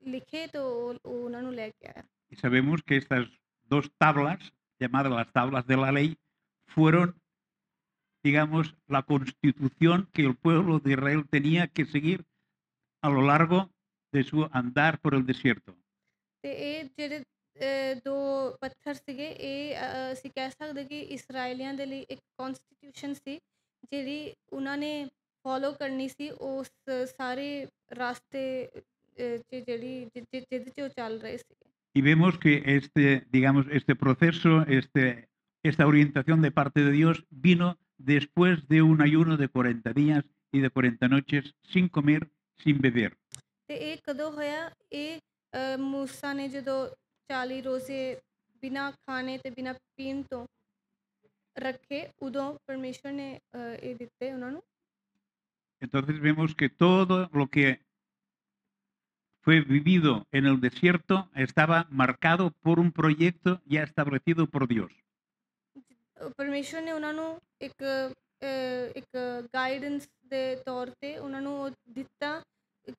ਲਿਖੇ ਤੇ ਉਹ ਉਹਨਾਂ ਨੂੰ ਲੈ ਕੇ ਆਇਆ। Y sabemos que estas dos tablas, llamadas las tablas de la ley, fueron, digamos, la constitución que el pueblo de Israel tenía que seguir a lo largo de su andar por el desierto. ਤੇ ਇਹ ਜਿਹੜੇ ਦੋ ਪੱਥਰ ਸੀਗੇ ਇਹ ਅਸੀਂ ਕਹਿ ਸਕਦੇ ਕਿ ਇਸਰਾਏਲੀਆਂ ਦੇ ਲਈ ਇੱਕ ਕਨਸਟੀਟਿਊਸ਼ਨ ਸੀ ਜਿਹੜੀ ਉਹਨਾਂ ਨੇ ਫੋਲੋ ਕਰਨੀ ਸੀ ਉਸ ਸਾਰੇ ਰਾਸਤੇ 'ਚ ਜਿਹਦੇ 'ਚ ਉਹ ਚੱਲ ਰਹੇ ਸੀਗੇ। Y vemos que digamos, este proceso, esta orientación de parte de Dios vino después de un ayuno de 40 días y de 40 noches sin comer, sin beber. ਤੇ ਇਹ ਕਦੋਂ ਹੋਇਆ? ਇਹ ਮੂਸਾ ਨੇ ਜਦੋਂ 40 ਰੋਜ਼ੇ ਬਿਨਾਂ ਖਾਣੇ ਤੇ ਬਿਨਾਂ ਪੀਣ ਤੋਂ ਰੱਖੇ ਉਦੋਂ ਪਰਮੇਸ਼ਵਰ ਨੇ ਇਹ ਦਿੱਤੇ ਉਹਨਾਂ ਨੂੰ। Entonces vemos que todo lo que fue vivido en el desierto estaba marcado por un proyecto ya establecido por Dios. ਪਰਮੇਸ਼ਵਰ ਨੇ ਉਹਨਾਂ ਨੂੰ ਇੱਕ ਗਾਈਡੈਂਸ ਦੇ ਤੌਰ ਤੇ ਉਹਨਾਂ ਨੂੰ ਉਹ ਦਿੱਤਾ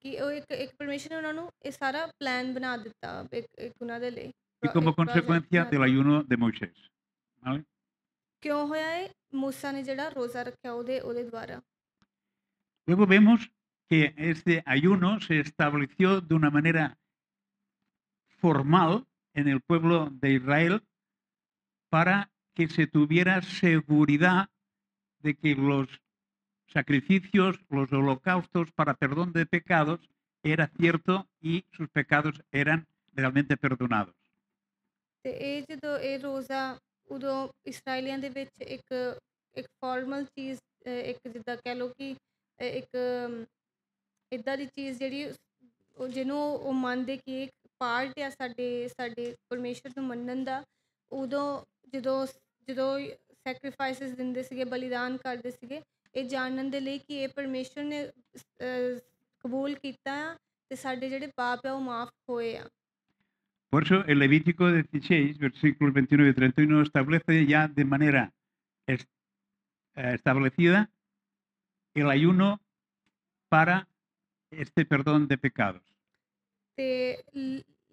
ਕਿ ਉਹ ਇੱਕ ਪਰਮੇਸ਼ਵਰ ਨੇ ਉਹਨਾਂ ਨੂੰ ਇਹ ਸਾਰਾ ਪਲਾਨ ਬਣਾ ਦਿੱਤਾ ਇੱਕ ਉਹਨਾਂ ਦੇ ਲਈ। Y como consecuencia del ayuno de Moisés. ¿Vale? ਕਿਉਂ ਹੋਇਆ ਇਹ? ਮੂਸਾ ਨੇ ਜਿਹੜਾ ਰੋਜ਼ਾ ਰੱਖਿਆ ਉਹਦੇ ਦੁਆਰਾ। Luego vemos que este ayuno se estableció de una manera formal en el pueblo de Israel para que se tuviera seguridad de que los sacrificios, los holocaustos para perdón de pecados era cierto y sus pecados eran realmente perdonados. ਤੇ ਇਹ ਜਦੋਂ ਇਹ ਰੋਜ਼ਾ ਉਦੋਂ ਇਸਰਾਏਲੀਆਂ ਦੇ ਵਿੱਚ ਇੱਕ ਫਾਰਮਲ ਚੀਜ਼ ਇੱਕ ਜਿੱਦਾਂ ਕਹਿ ਲਓ ਕਿ ਇੱਕ ਇੱਦਾਂ ਦੀ ਚੀਜ਼ ਜਿਹੜੀ ਜਿਹਨੂੰ ਉਹ ਮੰਨਦੇ ਕਿ ਇੱਕ ਪਾਰਟ ਆ ਸਾਡੇ ਪਰਮੇਸ਼ਵਰ ਨੂੰ ਮੰਨਣ ਦਾ। ਉਦੋਂ ਜਦੋਂ ਸੈਕਰੀਫਾਈਸਿਸ ਦਿੰਦੇ ਸੀਗੇ ਬਲੀਦਾਨ ਕਰਦੇ ਸੀਗੇ ਇਹ ਜਾਣਨ ਦੇ ਲਈ ਕਿ ਇਹ ਪਰਮੇਸ਼ਵਰ ਨੇ ਕਬੂਲ ਕੀਤਾ ਆ ਤੇ ਸਾਡੇ ਜਿਹੜੇ ਪਾਪ ਆ ਉਹ ਮਾਫ ਹੋਏ ਆ। Por eso el Levítico 16, versículos 29 y 31 establece ya de manera establecida el ayuno para este perdón de pecados. ਤੇ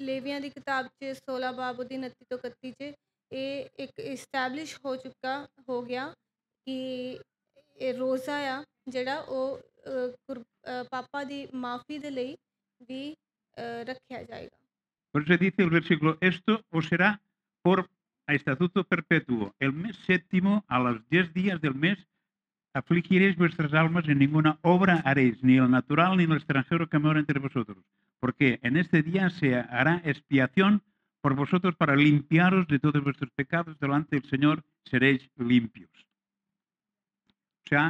ਲੇਵੀਆਂ ਦੀ ਕਿਤਾਬ 'ਚ 16 ਬਾਬ ਉਹਦੀ 29 ਤੋਂ 31 'ਚ ਇਹ ਇੱਕ ਇਸਟੈਬਲਿਸ਼ ਹੋ ਗਿਆ ਕਿ ਇਹ ਰੋਜ਼ਾ ਆ ਜਿਹੜਾ ਉਹ ਪਾਪਾਂ ਦੀ ਮਾਫੀ ਦੇ ਲਈ ਵੀ ਰੱਖਿਆ ਜਾਏਗਾ। Por eso dice el versículo, esto os será por estatuto perpetuo. El mes séptimo, a los 10 días del mes, afligiréis vuestras almas, en ninguna obra haréis, ni el natural ni el extranjero que mora entre vosotros. Porque en este día se hará expiación por vosotros para limpiaros de todos vuestros pecados. Delante del Señor seréis limpios. O sea,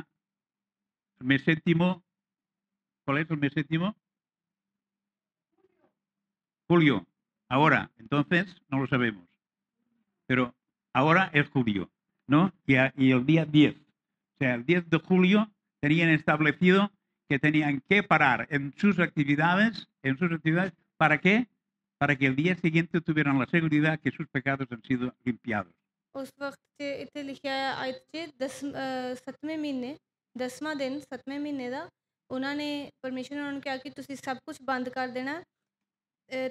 el mes séptimo, ¿cuál es el mes séptimo? Julio. Ahora, entonces, no lo sabemos. Pero ahora es julio, ¿no? Y el día 10. O sea, el 10 de julio tenían establecido que tenían que parar en sus actividades, ¿para qué? Para que el día siguiente tuvieran la seguridad que sus pecados han sido limpiados. ਉਸ ਵਕਤ 'ਚ ਇੱਥੇ ਲਿਖਿਆ ਹੈ ਆਇਤ 'ਚ 7ਵੇਂ ਮਹੀਨੇ 10ਵਾਂ ਦਿਨ 7ਵੇਂ ਮਹੀਨੇ ਦਾ ਉਹਨਾਂ ਨੇ ਪਰਮੇਸ਼ਵਰ ਨੇ ਉਹਨਾਂ ਨੂੰ ਕਿਹਾ ਕਿ ਤੁਸੀਂ ਸਭ ਕੁਛ ਬੰਦ ਕਰ ਦੇਣਾ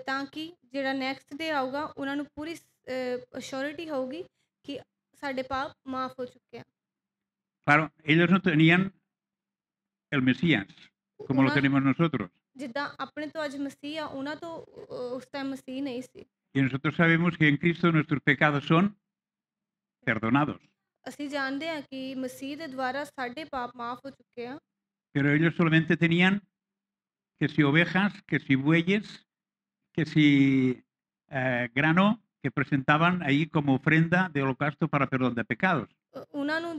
ਤਾਂ ਕਿ ਜਿਹੜਾ ਨੈਕਸਟ ਡੇ ਆਊਗਾ ਉਹਨਾਂ ਨੂੰ ਪੂਰੀ ਅਸ਼ੋਰਿਟੀ ਹੋਊਗੀ ਕਿ ਸਾਡੇ ਪਾਪ ਮਾਫ ਹੋ ਚੁੱਕੇ ਆ। Claro, ellos no tenían el Mesías como lo tenemos nosotros. ਜਿੱਦਾਂ ਆਪਣੇ ਤੋਂ ਅੱਜ ਮਸੀਹ ਆ ਉਹਨਾਂ ਤੋਂ ਉਸ ਟਾਈਮ ਮਸੀਹ ਨਹੀਂ ਸੀ। Y nosotros sabemos que en Cristo nuestros pecados son perdonados. ਅਸੀਂ ਜਾਣਦੇ ਹਾਂ ਕਿ ਮਸੀਹ ਦੇ ਦੁਆਰਾ ਸਾਡੇ ਪਾਪ ਮਾਫ ਹੋ ਚੁੱਕੇ ਆ। pero ellos solamente tenían que si ovejas, que si bueyes, que si grano que presentaban ahí como ofrenda de holocausto para perdón de pecados. ਉਹਨਾਂ ਨੂੰ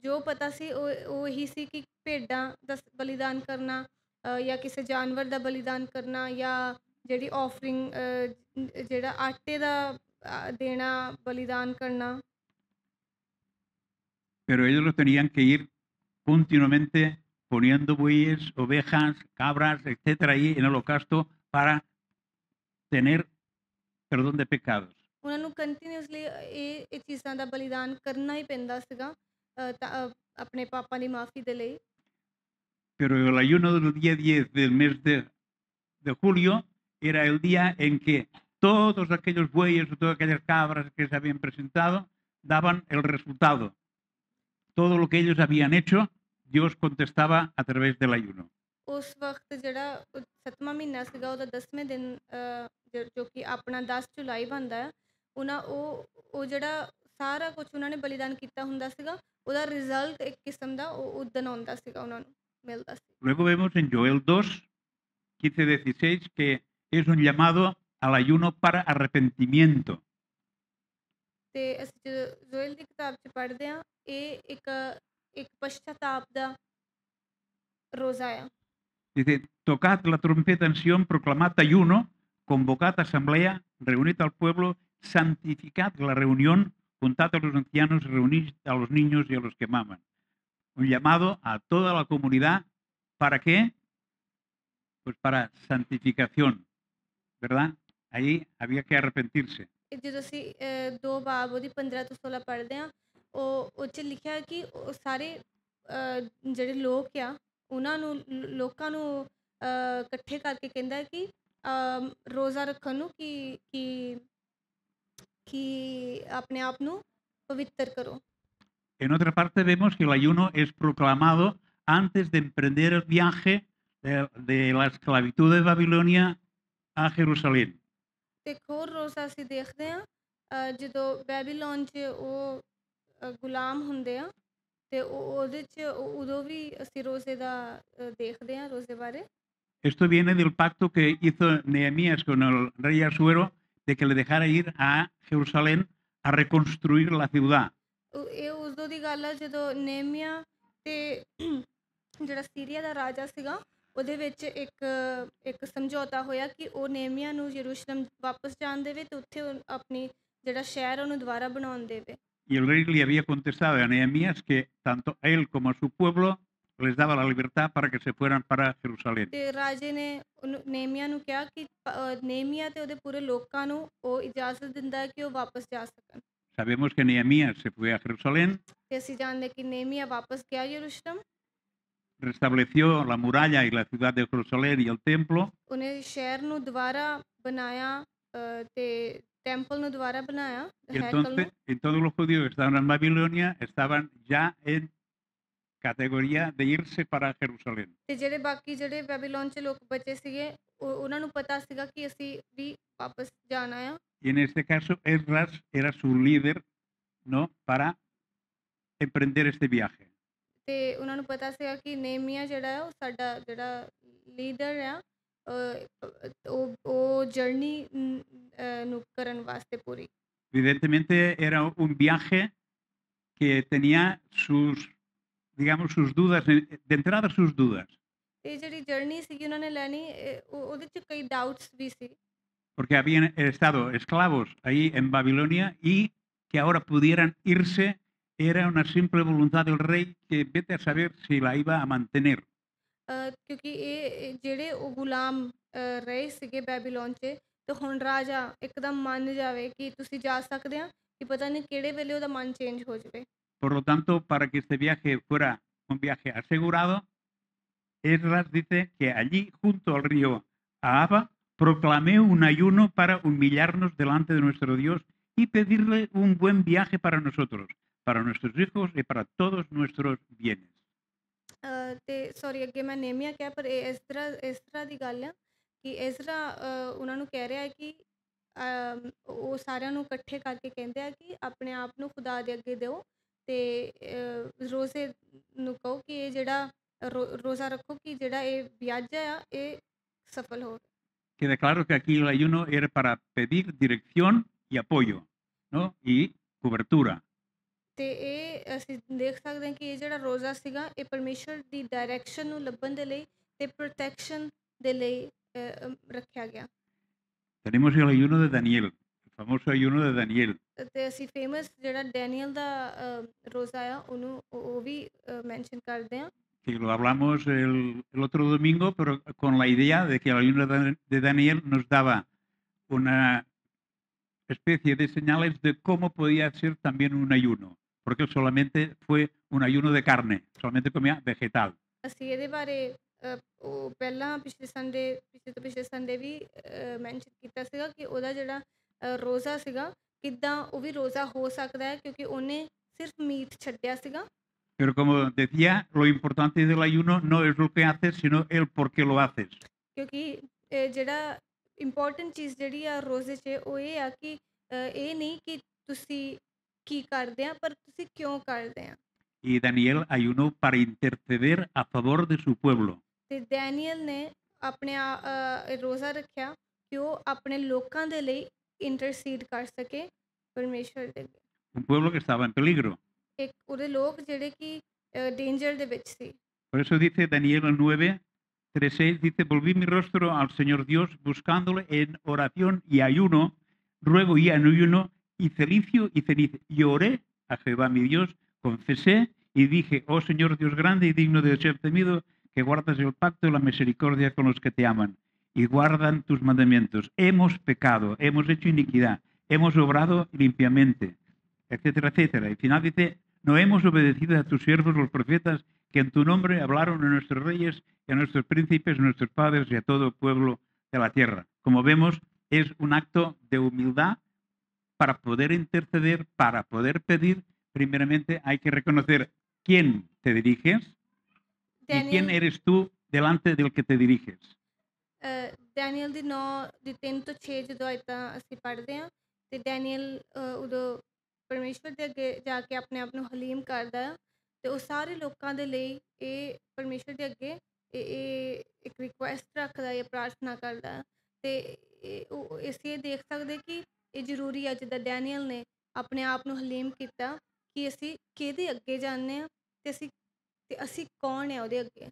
ਜੋ ਪਤਾ ਸੀ ਉਹ ਇਹੀ ਸੀ ਕਿ ਭੇਡਾਂ ਦਾ ਬਲੀਦਾਨ ਕਰਨਾ, ਜਾਂ ਕਿਸੇ ਜਾਨਵਰ ਦਾ ਬਲੀਦਾਨ ਕਰਨਾ, ਜਾਂ ਜਿਹੜੀ ਆਫਰਿੰਗ ਜਿਹੜਾ ਆਟੇ ਦਾ ਦੇਣਾ ਬਲੀਦਾਨ ਕਰਨਾ। Pero ellos lo tenían que ir continuamente poniendo bueyes, ovejas, cabras, etcétera, ahí en el holocausto para tener perdón de pecados. ਉਹਨਾਂ ਨੂੰ ਕੰਟੀਨਿਊਸਲੀ ਇਹ ਚੀਜ਼ਾਂ ਦਾ ਬਲੀਦਾਨ ਕਰਨਾ ਹੀ ਪੈਂਦਾ ਸੀਗਾ, ਆਪਣੇ ਪਾਪਾਂ ਦੀ ਮਾਫੀ ਦੇ ਲਈ। Pero el ayuno del día 10 del mes de julio era el día en que todos aquellos bueyes o todas aquellas cabras que se habían presentado daban el resultado. Todo lo que ellos habían hecho, Dios contestaba a través del ayuno. ਉਸ ਵਕਤ ਜਿਹੜਾ 7ਵਾਂ ਮਹੀਨਾ ਸੀਗਾ ਉਹਦਾ 10ਵੇਂ ਦਿਨ, ਜੋ ਕਿ ਆਪਣਾ 10 ਜੁਲਾਈ ਬਣਦਾ ਹੈ, ਉਹ ਜਿਹੜਾ ਸਾਰਾ ਕੁਝ ਉਹਨਾਂ ਨੇ ਬਲੀਦਾਨ ਕੀਤਾ ਹੁੰਦਾ ਸੀਗਾ, ਉਹਦਾ ਰਿਜ਼ਲਟ ਇੱਕ ਕਿਸਮ ਦਾ ਉਹ ਉਦਣ ਆਉਂਦਾ ਸੀਗਾ, ਉਹਨਾਂ ਨੂੰ ਮਿਲਦਾ ਸੀ। Luego vemos en Joel 2, 15-16, que es un llamado al ayuno para arrepentimiento. ਤੇ ਅਸੀਂ ਜਦੋਂ ਜੋਇਲ ਦੀ ਕਿਤਾਬ 'ਚ ਪੜ੍ਹਦੇ ਹਾਂ, ਇਹ ਇੱਕ ਪਛਤਾਪ ਦਾ ਰੋਜ਼ਾ ਆ। Dice, tocad la trompeta en Sion, proclamad ayuno, convocad asamblea, reunid al pueblo, santificad la reunión, juntad a los ancianos, reunid a los niños y a los que maman. Un llamado a toda la comunidad, ¿para qué? Pues para santificación, ¿verdad? Ahí había que arrepentirse. ਜਦੋਂ ਅਸੀਂ 2 ਬਾਬ ਉਹਦੀ 15 ਤੋਂ 16 ਪੜ੍ਹਦੇ ਹਾਂ, ਉਹ 'ਚ ਲਿਖਿਆ ਹੈ ਕਿ ਉਹ ਸਾਰੇ ਜਿਹੜੇ ਲੋਕ ਆ ਉਹਨਾਂ ਨੂੰ ਲੋਕਾਂ ਨੂੰ ਇਕੱਠੇ ਕਰਕੇ ਕਹਿੰਦਾ ਹੈ ਕਿ ਰੋਜ਼ਾ ਰੱਖਣ ਨੂੰ ਕਿ ਆਪਣੇ ਆਪ ਨੂੰ ਪਵਿੱਤਰ ਕਰੋ। En otra parte vemos que el ayuno es proclamado antes de emprender el viaje de la esclavitud de Babilonia a Jerusalén. ਤੇ ਇੱਕ ਹੋਰ ਰੋਜ਼ਾ ਅਸੀਂ ਦੇਖਦੇ ਹਾਂ, ਜਦੋਂ ਬੈਬੀਲੋਨ 'ਚ ਉਹ ਗੁਲਾਮ ਹੁੰਦੇ ਆ, ਤੇ ਉਹਦੇ 'ਚ ਉਦੋਂ ਵੀ ਅਸੀਂ ਰੋਜ਼ੇ ਦਾ ਦੇਖਦੇ ਹਾਂ, ਰੋਜ਼ੇ ਬਾਰੇ। Esto viene del pacto que hizo Nehemías con el rey Asuero de que le dejara ir a Jerusalén a reconstruir la ciudad. ਇਹ ਉਦੋਂ ਦੀ ਗੱਲ ਆ ਜਦੋਂ ਨੇਮੀਆ ਤੇ ਜਿਹੜਾ ਸੀਰੀਆ ਦਾ ਰਾਜਾ ਸੀਗਾ, ਉਹਦੇ ਵਿੱਚ ਇੱਕ ਸਮਝੌਤਾ ਹੋਇਆ ਕਿ ਉਹ ਨੇਮੀਆ ਨੂੰ ਯਰੂਸ਼ਲਮ ਵਾਪਸ ਜਾਣ ਦੇਵੇ ਤੇ ਉੱਥੇ ਆਪਣੀ ਜਿਹੜਾ ਸ਼ਹਿਰ ਉਹਨੂੰ ਦੁਬਾਰਾ ਬਣਾਉਣ ਦੇਵੇ। Y el rey le había contestado a Nehemías que tanto a él como a su pueblo les daba la libertad para que se fueran para Jerusalén. ਤੇ ਰਾਜੇ ਨੇ ਨੇਮੀਆ ਨੂੰ ਕਿਹਾ ਕਿ ਨੇਮੀਆ ਤੇ ਉਹਦੇ ਪੂਰੇ ਲੋਕਾਂ ਨੂੰ ਉਹ ਇਜਾਜ਼ਤ ਦਿੰਦਾ ਹੈ ਕਿ ਉਹ ਵਾਪਸ ਜਾ ਸਕਣ। Sabemos que Nehemías se fue a Jerusalén, ਤੇ ਅਸੀਂ ਜਾਣਦੇ ਕਿ ਨੇਮੀਆ ਵਾਪਸ ਗਿਆ ਯਰੂਸ਼ਲਮ, restableció la muralla y la ciudad de Jerusalén y el templo. ਉਹਨੇ ਸ਼ਹਿਰ ਨੂੰ ਦੁਬਾਰਾ ਬਣਾਇਆ, ਤੇ ਟੈਂਪਲ ਨੂੰ ਦੁਬਾਰਾ ਬਣਾਇਆ, Y ਹੈਕਲ ਨੂੰ। entonces los judíos que estaban en Babilonia estaban ya en categoría de irse para Jerusalén. ਤੇ ਜਿਹੜੇ ਬਾਕੀ ਜਿਹੜੇ ਬੈਬੀਲੋਨ 'ਚ ਲੋਕ ਬਚੇ ਸੀਗੇ, ਉਹਨਾਂ ਨੂੰ ਪਤਾ ਸੀਗਾ ਕਿ ਅਸੀਂ ਵੀ ਵਾਪਸ ਜਾਣਾ ਆ। Y en este caso Esdras era su líder, ¿no? Para emprender este viaje. ਤੇ ਉਹਨਾਂ ਨੂੰ ਪਤਾ ਸੀਗਾ ਕਿ ਨੇਮੀਆ ਜਿਹੜਾ ਹੈ ਉਹ ਸਾਡਾ ਜਿਹੜਾ ਲੀਡਰ ਆ, ਉਹ ਜਰਨੀ ਨੂੰ ਕਰਨ ਵਾਸਤੇ ਪੂਰੀ। Evidentemente era un viaje que tenía sus, digamos, sus dudas, de entrada sus dudas. ਤੇ ਜਿਹੜੀ ਜਰਨੀ ਸੀਗੀ ਉਹਨਾਂ ਨੇ ਲੈਣੀ, ਉਹਦੇ 'ਚ ਕਈ ਡਾਊਟਸ ਵੀ ਸੀ। Porque habían estado esclavos ahí en Babilonia y que ahora pudieran irse era una simple voluntad del rey que vete a saber si la iba a mantener. ਕਿਉਂਕਿ ਇਹ ਜਿਹੜੇ ਉਹ ਗੁਲਾਮ ਰਹੇ ਸੀਗੇ ਬੈਬੀਲੋਨ 'ਚ, ਤੇ ਹੁਣ ਰਾਜਾ ਇੱਕਦਮ ਮੰਨ ਜਾਵੇ ਕਿ ਤੁਸੀਂ ਜਾ ਸਕਦੇ ਆ, ਕਿ ਪਤਾ ਨਹੀਂ ਕਿਹੜੇ ਵੇਲੇ ਉਹਦਾ ਮਨ ਚੇਂਜ ਹੋ ਜਾਵੇ। Por lo tanto, para que este viaje fuera un viaje asegurado, Esdras dice que allí, junto al río Ahava, proclamé un ayuno para humillarnos delante de nuestro Dios y pedirle un buen viaje para nosotros, para nuestros hijos y para todos nuestros bienes. ਤੇ ਸੌਰੀ, ਅੱਗੇ ਮੈਂ ਨੇਮੀਆ ਕਿਹਾ, ਪਰ ਇਹ ਇਸਰਾ ਦੀ ਗੱਲ ਆ ਕਿ ਇਸਰਾ ਉਹਨਾਂ ਨੂੰ ਕਹਿ ਰਿਹਾ ਹੈ ਕਿ ਉਹ ਸਾਰਿਆਂ ਨੂੰ ਇਕੱਠੇ ਕਰਕੇ ਕਹਿੰਦੇ ਆ ਕਿ ਆਪਣੇ ਆਪ ਨੂੰ ਖੁਦਾ ਦੇ ਅੱਗੇ ਦਿਓ ਤੇ ਰੋਜ਼ੇ ਨੂੰ ਕਹੋ ਕਿ ਇਹ ਜਿਹੜਾ ਰੋਜ਼ਾ ਰੱਖੋ ਕਿ ਜਿਹੜਾ ਇਹ ਵਿਆਜ ਆ ਇਹ ਸਫਲ ਹੋਵੇ। Queda claro que aquí el ayuno era para pedir dirección y apoyo, ¿no? Y cobertura. ਤੇ ਇਹ ਅਸੀਂ ਦੇਖ ਸਕਦੇ ਹਾਂ ਕਿ ਇਹ ਜਿਹੜਾ ਰੋਜ਼ਾ ਸੀਗਾ ਇਹ ਪਰਮੇਸ਼ਵਰ ਦੀ ਡਾਇਰੈਕਸ਼ਨ ਨੂੰ ਲੱਭਣ ਦੇ ਲਈ ਤੇ ਪ੍ਰੋਟੈਕਸ਼ਨ ਦੇ ਲਈ ਰੱਖਿਆ ਗਿਆ। Tenemos el ayuno de Daniel, el famoso ayuno de Daniel. ਤੇ ਅਸੀਂ ਫੇਮਸ ਜਿਹੜਾ ਡੈਨੀਅਲ ਦਾ ਰੋਜ਼ਾ ਆ ਉਹਨੂੰ ਉਹ ਵੀ ਮੈਂਸ਼ਨ ਕਰਦੇ ਹਾਂ। Que lo hablamos el otro domingo, pero con la idea de que el ayuno de Daniel nos daba una especie de señales de cómo podía ser también un ayuno, porque él solamente fue un ayuno de carne, solamente comía vegetal. ਅਸੀਂ ਇਹਦੇ ਬਾਰੇ ਉਹ ਪਹਿਲਾਂ ਪਿਛਲੇ ਸੰਡੇ ਵੀ ਮੈਂਸ਼ਨ ਕੀਤਾ ਸੀਗਾ ਕਿ ਉਹਦਾ ਜਿਹੜਾ ਰੋਜ਼ਾ ਸੀਗਾ ਕਿੱਦਾਂ ਉਹ ਵੀ ਰੋਜ਼ਾ ਹੋ ਸਕਦਾ ਹੈ ਕਿਉਂਕਿ ਉਹਨੇ ਸਿਰਫ ਮੀਟ ਛੱਡਿਆ ਸੀਗਾ। Pero como decía, lo importante del ayuno no es lo que haces, sino el por qué lo haces. ਕਿਉਂਕਿ ਜਿਹੜਾ ਇੰਪੋਰਟੈਂਟ ਚੀਜ਼ ਜਿਹੜੀ ਆ ਰੋਜ਼ੇ 'ਚ ਉਹ ਇਹ ਆ ਕਿ ਇਹ ਨਹੀਂ ਕਿ ਤੁਸੀਂ ਕੀ ਕਰਦੇ ਆ ਪਰ ਤੁਸੀਂ ਕਿਉਂ ਕਰਦੇ ਆ। Y Daniel ayunó para interceder a favor de su pueblo. ਤੇ ਡੈਨੀਅਲ ਨੇ ਆਪਣੇ ਰੋਜ਼ਾ ਰੱਖਿਆ ਕਿ ਉਹ ਆਪਣੇ ਲੋਕਾਂ ਦੇ ਲਈ ਇੰਟਰਸੀਡ ਕਰ ਸਕੇ ਪਰਮੇਸ਼ਵਰ ਦੇ ਅੱਗੇ। Un pueblo que estaba en peligro. ਇੱਕ ਉਹਦੇ ਲੋਕ ਜਿਹੜੇ ਕਿ ਡੇਂਜਰ ਦੇ ਵਿੱਚ ਸੀ। Por eso dice Daniel 9:3-6, dice, volví mi rostro al Señor Dios buscándole en oración y ayuno, ruego y ayuno, y celicio y ceniza. Y oré a Jehová mi Dios, confesé y dije, oh Señor Dios grande y digno de ser temido, que guardas el pacto y la misericordia con los que te aman y guardan tus mandamientos. Hemos pecado, hemos hecho iniquidad, hemos obrado limpiamente, etcétera, etcétera. Y al final dice, no hemos obedecido a tus siervos los profetas que en tu nombre hablaron a nuestros reyes y a nuestros príncipes, a nuestros padres y a todo el pueblo de la tierra. Como vemos, es un acto de humildad para poder interceder, para poder pedir. Primeramente hay que reconocer quién te diriges y quién eres tú delante del que te diriges. Daniel ਦੀ 9 ਦੀ 3 ਤੋਂ 6 ਜਦੋਂ ਆਇਤਾਂ ਅਸੀਂ ਪੜ੍ਹਦੇ ਹਾਂ ਤੇ ਡੈਨੀਅਲ ਉਦੋਂ ਪਰਮੇਸ਼ਵਰ ਦੇ ਅੱਗੇ ਜਾ ਕੇ ਆਪਣੇ ਆਪ ਨੂੰ ਹਲੀਮ ਕਰਦਾ ਆ ਤੇ ਉਹ ਸਾਰੇ ਲੋਕਾਂ ਦੇ ਲਈ ਇਹ ਪਰਮੇਸ਼ਵਰ ਦੇ ਅੱਗੇ ਇਹ ਇੱਕ ਰਿਕੁਐਸਟ ਰੱਖਦਾ ਜਾਂ ਪ੍ਰਾਰਥਨਾ ਕਰਦਾ ਤੇ ਉਹ ਅਸੀਂ ਇਹ ਦੇਖ ਸਕਦੇ ਕਿ ਇਹ ਜ਼ਰੂਰੀ ਆ ਜਿੱਦਾਂ ਡੈਨੀਅਲ ਨੇ ਆਪਣੇ ਆਪ ਨੂੰ ਹਲੀਮ ਕੀਤਾ ਕਿ ਅਸੀਂ ਕਿਹਦੇ ਅੱਗੇ ਜਾਂਦੇ ਹਾਂ ਤੇ ਅਸੀਂ ਕੌਣ ਆ ਉਹਦੇ ਅੱਗੇ।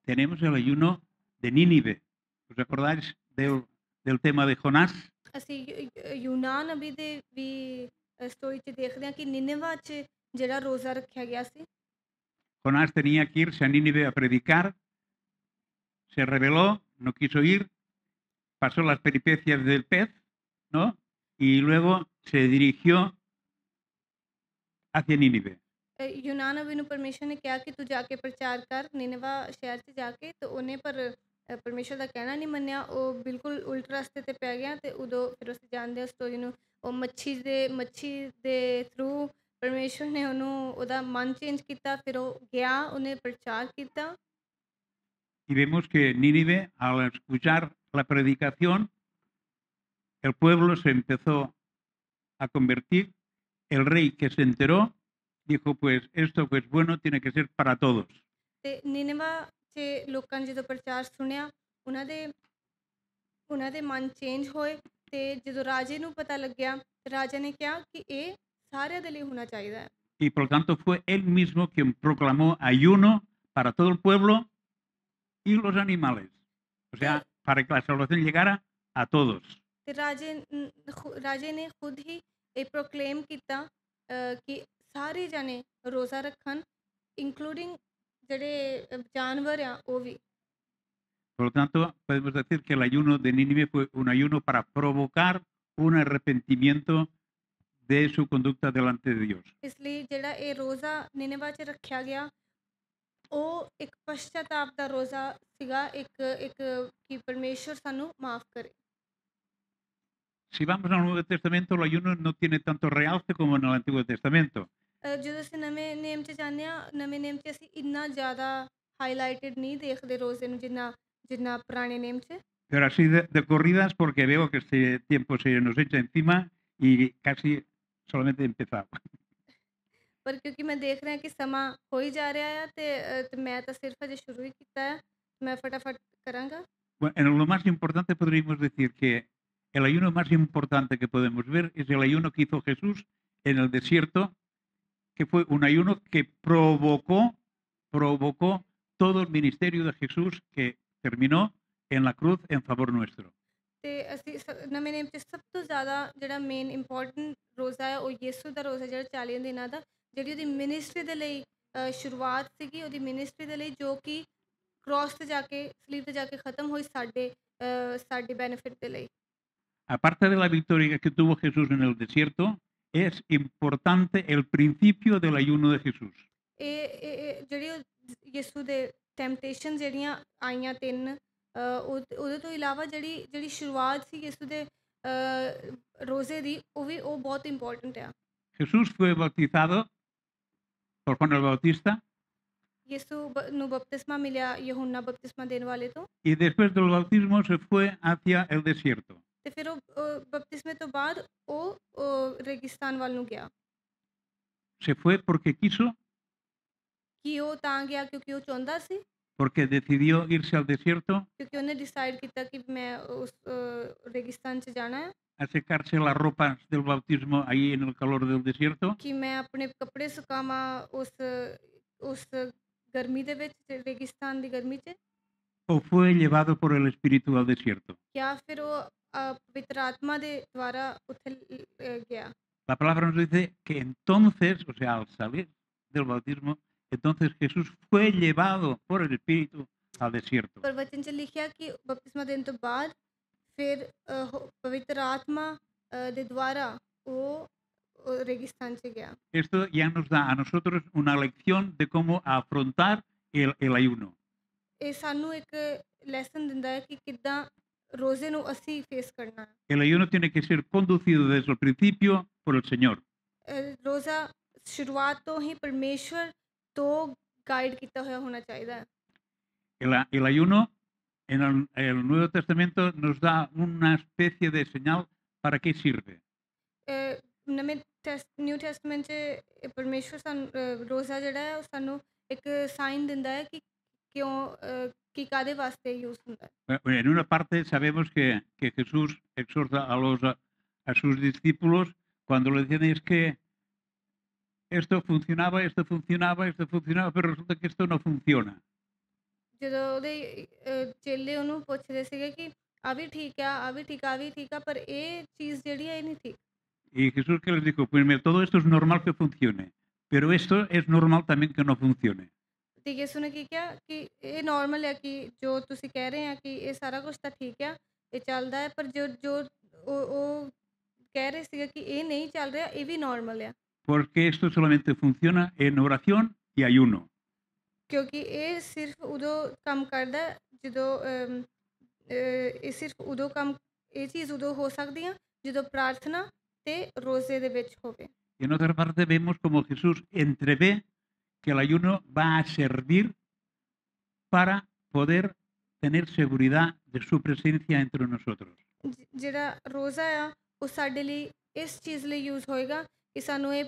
Tenemos el ayuno de Nínive. ¿Os acordáis del tema de Jonás? ਅਸੀਂ ਯੂਨਾ ਨਬੀ ਦੇ ਵੀ ਸਟੋਰੀ 'ਚ ਦੇਖਦੇ ਹਾਂ ਕਿ ਨਿਨੇਵਾ 'ਚ ਜਿਹੜਾ ਰੋਜ਼ਾ ਰੱਖਿਆ ਗਿਆ ਸੀ। Jonás tenía que irse a Nínive a predicar, se rebeló, no quiso ir, pasó las peripecias del pez, ¿no? Y luego se dirigió hacia Nínive. Yuna ਨਬੀ ਨੂੰ ਪਰਮੇਸ਼ਰ ਨੇ ਕਿਹਾ ਕਿ ਤੂੰ ਜਾ ਕੇ ਪ੍ਰਚਾਰ ਕਰ ਨਿਨੇਵਾ ਸ਼ਹਿਰ 'ਚ ਜਾ ਕੇ ਤੇ ਉਹਨੇ ਪਰ ਪਰਮੇਸ਼ਰ ਦਾ ਕਹਿਣਾ ਨਹੀਂ ਮੰਨਿਆ ਉਹ ਬਿਲਕੁਲ ਉਲਟ ਰਸਤੇ 'ਤੇ ਪੈ ਗਿਆ ਤੇ ਉਦੋਂ ਫਿਰ ਅਸੀਂ ਜਾਣਦੇ ਹਾਂ ਸਟੋਰੀ ਨੂੰ ਉਹ ਮੱਛੀ ਦੇ ਥਰੂ ਪਰਮੇਸ਼ਰ ਨੇ ਉਹਨੂੰ ਉਹਦਾ ਮਨ ਚੇਂਜ ਕੀਤਾ ਫਿਰ ਉਹ ਗਿਆ ਉਹਨੇ ਪ੍ਰਚਾਰ ਕੀਤਾ। Y vemos que Nínive, al escuchar la predicación, el pueblo se empezó a convertir. El rey que se enteró dijo, pues esto que es bueno tiene que ser para todos. ਤੇ ਨਿਨੇਵਾ 'ਚ ਲੋਕਾਂ ਨੇ ਜਦੋਂ ਪ੍ਰਚਾਰ ਸੁਣਿਆ ਉਹਨਾਂ ਦੇ ਮਨ ਚੇਂਜ ਹੋਏ ਤੇ ਜਦੋਂ ਰਾਜੇ ਨੂੰ ਪਤਾ ਲੱਗਿਆ ਰਾਜਾ ਨੇ ਕਿਹਾ ਕਿ ਇਹ ਸਾਰਿਆਂ ਦੇ ਲਈ ਹੋਣਾ ਚਾਹੀਦਾ ਹੈ। Y por lo tanto fue él mismo quien proclamó ayuno para todo el pueblo y los animales. O sea, para que la salvación llegara a todos. ਤੇ ਰਾਜੇ ਨੇ ਖੁਦ ਹੀ ਇਹ ਪ੍ਰੋਕਲੇਮ ਕੀਤਾ ਕਿ ਸਾਰੇ ਜਾਣੇ ਰੋਜ਼ਾ ਰੱਖਣ ਇੰਕਲੂਡਿੰਗ ਜਿਹੜੇ ਜਾਨਵਰ ਆ ਉਹ ਵੀ। Por lo tanto, podemos decir que el ayuno de Nínive fue un ayuno para provocar un arrepentimiento de su conducta delante de Dios. ਇਸ ਲਈ ਜਿਹੜਾ ਇਹ ਰੋਜ਼ਾ ਨਿਨੇਵਾ 'ਚ ਰੱਖਿਆ ਗਿਆ ਉਹ ਇੱਕ ਪਛਤਾਪ ਦਾ ਰੋਜ਼ਾ ਸੀਗਾ ਇੱਕ ਕਿ ਪਰਮੇਸ਼ਰ ਸਾਨੂੰ ਮਾਫ ਕਰੇ। Si vamos al Nuevo Testamento, el ayuno no tiene tanto realce como en el Antiguo Testamento. ਜਦੋਂ ਅਸੀਂ ਨਵੇਂ ਨੇਮ 'ਚ ਜਾਂਦੇ ਹਾਂ ਨਵੇਂ ਨੇਮ 'ਚ ਅਸੀਂ ਇੰਨਾ ਜ਼ਿਆਦਾ ਹਾਈਲਾਈਟਡ ਨਹੀਂ ਦੇਖਦੇ ਰੋਜ਼ੇ ਨੂੰ ਜਿੰਨਾ ਪੁਰਾਣੇ ਨੇਮ 'ਚ। Pero así de corridas, porque veo que este tiempo se nos echa encima y casi solamente he empezado. ਪਰ ਕਿਉਂਕਿ ਮੈਂ ਦੇਖ ਰਿਹਾ ਕਿ ਸਮਾਂ ਹੋ ਹੀ ਜਾ ਰਿਹਾ ਆ ਤੇ ਮੈਂ ਤਾਂ ਸਿਰਫ ਅਜੇ ਸ਼ੁਰੂ ਹੀ ਕੀਤਾ ਹੈ, ਮੈਂ ਫਟਾਫਟ ਕਰਾਂਗਾ। Bueno, en lo más importante podríamos decir que el ayuno más importante que podemos ver es el ayuno que hizo Jesús en el desierto, que fue un ayuno que provocó todo el ministerio de Jesús que terminó en la cruz en favor nuestro. ਤੇ ਅਸੀਂ ਨਵੇਂ ਨੇਮ 'ਚ ਸਭ ਤੋਂ ਜ਼ਿਆਦਾ ਜਿਹੜਾ main important ਰੋਜ਼ਾ ਹੈ ਉਹ ਯਿਸੂ ਦਾ ਰੋਜ਼ਾ, ਜਿਹੜਾ 40 ਦਿਨਾਂ ਦਾ, ਜਿਹੜੀ ਉਹਦੀ ਮਿਨਿਸਟਰੀ ਦੇ ਲਈ ਸ਼ੁਰੂਆਤ ਸੀਗੀ, ਉਹਦੀ ਮਿਨਿਸਟਰੀ ਦੇ ਲਈ, ਜੋ ਕਿ ਕ੍ਰੋਸ ਤੇ ਜਾ ਕੇ, ਸਲੀਬ ਤੇ ਜਾ ਕੇ ਖਤਮ ਹੋਈ ਸਾਡੇ ਬੈਨੀਫਿਟ ਦੇ ਲਈ। Aparte de la victoria que tuvo Jesús en el desierto, es importante el principio del ayuno de Jesús. ਜਿਹੜੀ ਯਿਸੂ ਦੇ ਟੈਂਪਟੇਸ਼ਨ ਜਿਹੜੀਆਂ ਆਈਆਂ ਤਿੰਨ, ਉਹਦੇ ਤੋਂ ਇਲਾਵਾ ਜਿਹੜੀ ਸ਼ੁਰੂਆਤ ਸੀ ਯਿਸੂ ਦੇ ਰੋਜ਼ੇ ਦੀ, ਉਹ ਬਹੁਤ ਇੰਪੋਰਟੈਂਟ ਆ। Jesús fue bautizado por Juan el Bautista ਯਿਸੂ ਨੂੰ ਬਪਤਿਸਮਾ ਮਿਲਿਆ ਯਹੂਨਾ ਬਪਤਿਸਮਾ ਦੇਣ ਵਾਲੇ ਤੋਂ, y después del bautismo se fue hacia el desierto. ਤੇ ਫਿਰ ਉਹ ਬਪਤਿਸਮੇ ਤੋਂ ਬਾਅਦ ਉਹ ਰੇਗਿਸਤਾਨ ਵੱਲ ਨੂੰ ਗਿਆ। Se fue porque quiso, ਕਿ ਉਹ ਤਾਂ ਗਿਆ ਕਿਉਂਕਿ ਉਹ ਚਾਹੁੰਦਾ ਸੀ, porque decidió irse al desierto ਕਿਉਂਕਿ ਉਹਨੇ ਡਿਸਾਈਡ ਕੀਤਾ ਕਿ ਮੈਂ ਉਸ ਰੇਗਿਸਤਾਨ 'ਚ ਜਾਣਾ ਹੈ, a secarse las ropas del bautismo ahí en el calor del desierto, ਕਿ ਮੈਂ ਆਪਣੇ ਕੱਪੜੇ ਸੁਕਾਵਾਂ ਉਸ ਗਰਮੀ ਦੇ ਵਿੱਚ, ਰੇਗਿਸਤਾਨ ਦੀ ਗਰਮੀ 'ਚ, o fue llevado por el Espíritu al desierto. ਜਾਂ ਫਿਰ ਉਹ ਪਵਿੱਤਰ ਆਤਮਾ ਦੇ ਦੁਆਰਾ ਉੱਥੇ ਗਿਆ। La palabra nos dice que entonces, o sea, al salir del bautismo, entonces Jesús fue llevado por el Espíritu al desierto. ਪਰ ਵਚਨ 'ਚ ਲਿਖਿਆ ਕਿ ਬਪਤਿਸਮਾ ਦੇਣ ਤੋਂ ਬਾਅਦ ਫਿਰ ਪਵਿੱਤਰ ਆਤਮਾ ਦੇ ਦੁਆਰਾ ਉਹ ਰੇਗਿਸਤਾਨ 'ਚ ਗਿਆ। Esto ya nos da a nosotros una lección de cómo afrontar el ayuno. ਇਹ ਸਾਨੂੰ ਇੱਕ ਲੈਸਨ ਦਿੰਦਾ ਹੈ ਕਿ ਕਿੱਦਾਂ ਰੋਜ਼ੇ ਨੂੰ ਅਸੀਂ ਫੇਸ ਕਰਨਾ ਹੈ। El ayuno tiene que ser conducido desde el principio por el Señor. ਰੋਜ਼ਾ ਸ਼ੁਰੂਆਤ ਤੋਂ ਹੀ ਪਰਮੇਸ਼ਵਰ ਤੋਂ ਗਾਈਡ ਕੀਤਾ ਹੋਇਆ ਹੋਣਾ ਚਾਹੀਦਾ ਹੈ। El ayuno en el Nuevo Testamento nos da una especie de señal para qué sirve. ਨਵੇਂ ਨਿਊ ਟੈਸਟਮੈਂਟ 'ਚ ਪਰਮੇਸ਼ਵਰ ਸਾਨੂੰ ਰੋਜ਼ਾ ਜਿਹੜਾ ਹੈ ਉਹ ਸਾਨੂੰ ਇੱਕ ਸਾਈਨ ਦਿੰਦਾ ਹੈ ਕਿ ਕਿਉਂ ਕਿ ਕਾਹਦੇ ਵਾਸਤੇ ਯੂਜ਼ ਹੁੰਦਾ ਹੈ। En una parte sabemos que Jesús exhorta a sus discípulos cuando le dicen es que esto funcionaba, pero resulta que esto no funciona. ਜਦੋਂ ਉਹਦੇ ਚੇਲੇ ਉਹਨੂੰ ਪੁੱਛਦੇ ਸੀਗੇ ਕਿ ਆ ਵੀ ਠੀਕ ਆ, ਆ ਵੀ ਠੀਕ ਆ, ਆ ਵੀ ਠੀਕ ਆ, ਪਰ ਇਹ ਚੀਜ਼ ਜਿਹੜੀ ਹੈ ਇਹ ਨਹੀਂ ਠੀਕ। Y Jesús que les dijo, pues mira, todo esto es normal que funcione, pero esto es normal también que no funcione. ਤੇ ਯਿਸੂ ਨੇ ਕੀ ਕਿਹਾ ਕਿ ਇਹ ਨਾਰਮਲ ਹੈ ਕਿ ਜੋ ਤੁਸੀਂ ਕਹਿ ਰਹੇ ਆ ਕਿ ਇਹ ਸਾਰਾ ਕੁਝ ਤਾਂ ਠੀਕ ਆ, ਇਹ ਚੱਲਦਾ ਹੈ, ਪਰ ਜੋ ਉਹ ਕਹਿ ਰਹੇ ਸੀਗੇ ਕਿ ਇਹ ਨਹੀਂ ਚੱਲ ਰਿਹਾ, ਇਹ ਵੀ ਨਾਰਮਲ ਆ। Porque esto solamente funciona en oración y ayuno. ਕਿਉਂਕਿ ਇਹ ਸਿਰਫ ਉਦੋਂ ਕੰਮ ਕਰਦਾ ਜਦੋਂ ਇਹ ਸਿਰਫ ਉਦੋਂ ਇਹ ਚੀਜ਼ ਉਦੋਂ ਹੋ ਸਕਦੀ ਆ ਜਦੋਂ ਪ੍ਰਾਰਥਨਾ ਤੇ ਰੋਜ਼ੇ ਦੇ ਵਿੱਚ ਹੋਵੇ। Y en otra parte vemos como Jesús entrevé que el ayuno va a servir para poder tener seguridad de su presencia entre nosotros. ਜਿਹੜਾ ਰੋਜ਼ਾ ਆ ਉਹ ਸਾਡੇ ਲਈ ਇਸ ਚੀਜ਼ ਲਈ ਯੂਜ਼ ਹੋਏਗਾ ਕਿ ਸਾਨੂੰ ਇਹ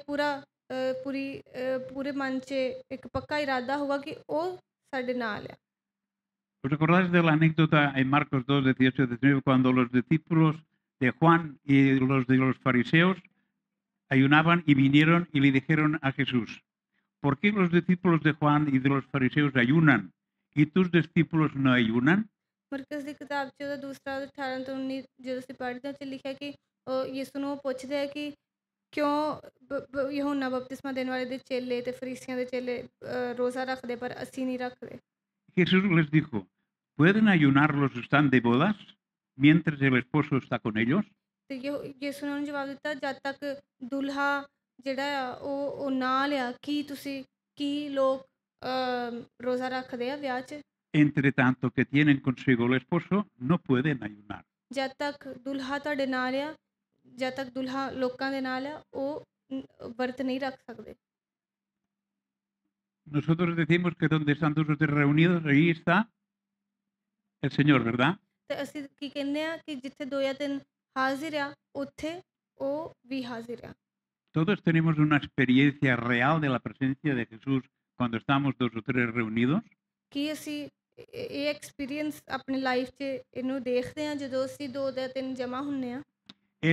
ਪੂਰੇ ਮਨ 'ਚ ਇੱਕ ਪੱਕਾ ਇਰਾਦਾ ਹੋਗਾ ਕਿ ਉਹ ਸਾਡੇ ਨਾਲ ਆ। ¿Os acordáis de la anécdota en Marcos 2, 18-19, cuando los discípulos de Juan y los de los fariseos ayunaban y vinieron y le dijeron a Jesús, ¿por qué los discípulos de Juan y de los fariseos ayunan y tus discípulos no ayunan? Marcus ਦੀ ਕਿਤਾਬ 'ਚ ਉਹਦਾ ਦੂਸਰਾ 18 ਤੋਂ 19 ਜਦੋਂ ਅਸੀਂ ਪੜ੍ਹਦੇ ਹਾਂ 'ਚ ਲਿਖਿਆ ਕਿ ਯਿਸੂ ਨੂੰ ਉਹ ਪੁੱਛਦੇ ਆ ਕਿ ਕਿਉਂ ਯਹੂਨਾ ਬਪਤਿਸਮਾ ਦੇਣ ਵਾਲੇ ਦੇ ਚੇਲੇ ਤੇ ਫਰੀਸੀਆਂ ਦੇ ਚੇਲੇ ਰੋਜ਼ਾ ਰੱਖਦੇ ਪਰ ਅਸੀਂ ਨਹੀਂ ਰੱਖਦੇ। Jesús les dijo, ¿pueden ayunar los que están de bodas mientras el esposo está con ellos? ਤੇ ਯਿਸੂ ਨੇ ਉਹਨੂੰ ਜਵਾਬ ਦਿੱਤਾ, ਜਦ ਤੱਕ ਦੁਲਹਾ ਜਿਹੜਾ ਆ ਉਹ ਨਾਲ ਆ, ਕੀ ਲੋਕ ਰੋਜ਼ਾ ਰੱਖਦੇ ਆ ਵਿਆਹ 'ਚ? Entre tanto que tienen consigo el esposo, no pueden ayunar. ਜਦ ਤੱਕ ਦੁਲਹਾ ਤੁਹਾਡੇ ਨਾਲ ਆ, ਜਦ ਤੱਕ ਦੁਲਹਾ ਲੋਕਾਂ ਦੇ ਨਾਲ ਆ, ਉਹ ਵਰਤ ਨਹੀਂ ਰੱਖ ਸਕਦੇ। Nosotros decimos que donde están dos o tres reunidos, ahí está el Señor, ¿verdad? ਤੇ ਅਸੀਂ ਕੀ ਕਹਿੰਦੇ ਆ ਕਿ ਜਿੱਥੇ 2 ਜਾਂ 3 ਹਾਜ਼ਰ ਆ ਉੱਥੇ ਉਹ ਵੀ ਹਾਜ਼ਰ ਆ। Todos tenemos una experiencia real de la presencia de Jesús cuando estamos 2 o 3 reunidos. ਕਿ ਅਸੀਂ ਇਹ ਐਕਸਪੀਰੀਅੰਸ ਆਪਣੀ ਲਾਈਫ 'ਚ ਇਹਨੂੰ ਦੇਖਦੇ ਹਾਂ ਜਦੋਂ ਅਸੀਂ 2 ਜਾਂ 3 ਜਮ੍ਹਾਂ ਹੁੰਦੇ ਹਾਂ।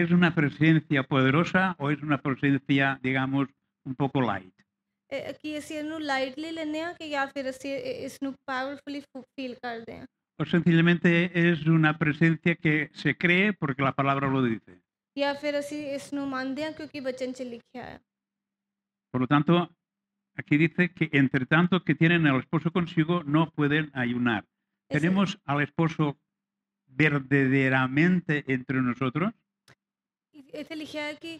¿Es una presencia poderosa o es una presencia, digamos, un poco light? ਕਿ ਅਸੀਂ ਇਹਨੂੰ ਲਾਈਟਲੀ ਲੈਂਦੇ ਹਾਂ ਕਿ ਜਾਂ ਫਿਰ ਅਸੀਂ ਇਸ ਨੂੰ ਪਾਵਰਫੁਲੀ ਫੀਲ ਕਰਦੇ ਹਾਂ। O sencillamente es una presencia que se cree porque la palabra lo dice. ਜਾਂ ਫਿਰ ਅਸੀਂ ਇਸ ਨੂੰ ਮੰਨਦੇ ਹਾਂ ਕਿਉਂਕਿ ਵਚਨ 'ਚ ਲਿਖਿਆ ਹੈ। Por lo tanto, aquí dice que entre tanto que tienen al esposo consigo no pueden ayunar. ਇਸ ¿Tenemos al esposo verdaderamente entre nosotros? ਇੱਥੇ ਲਿਖਿਆ ਹੈ ਕਿ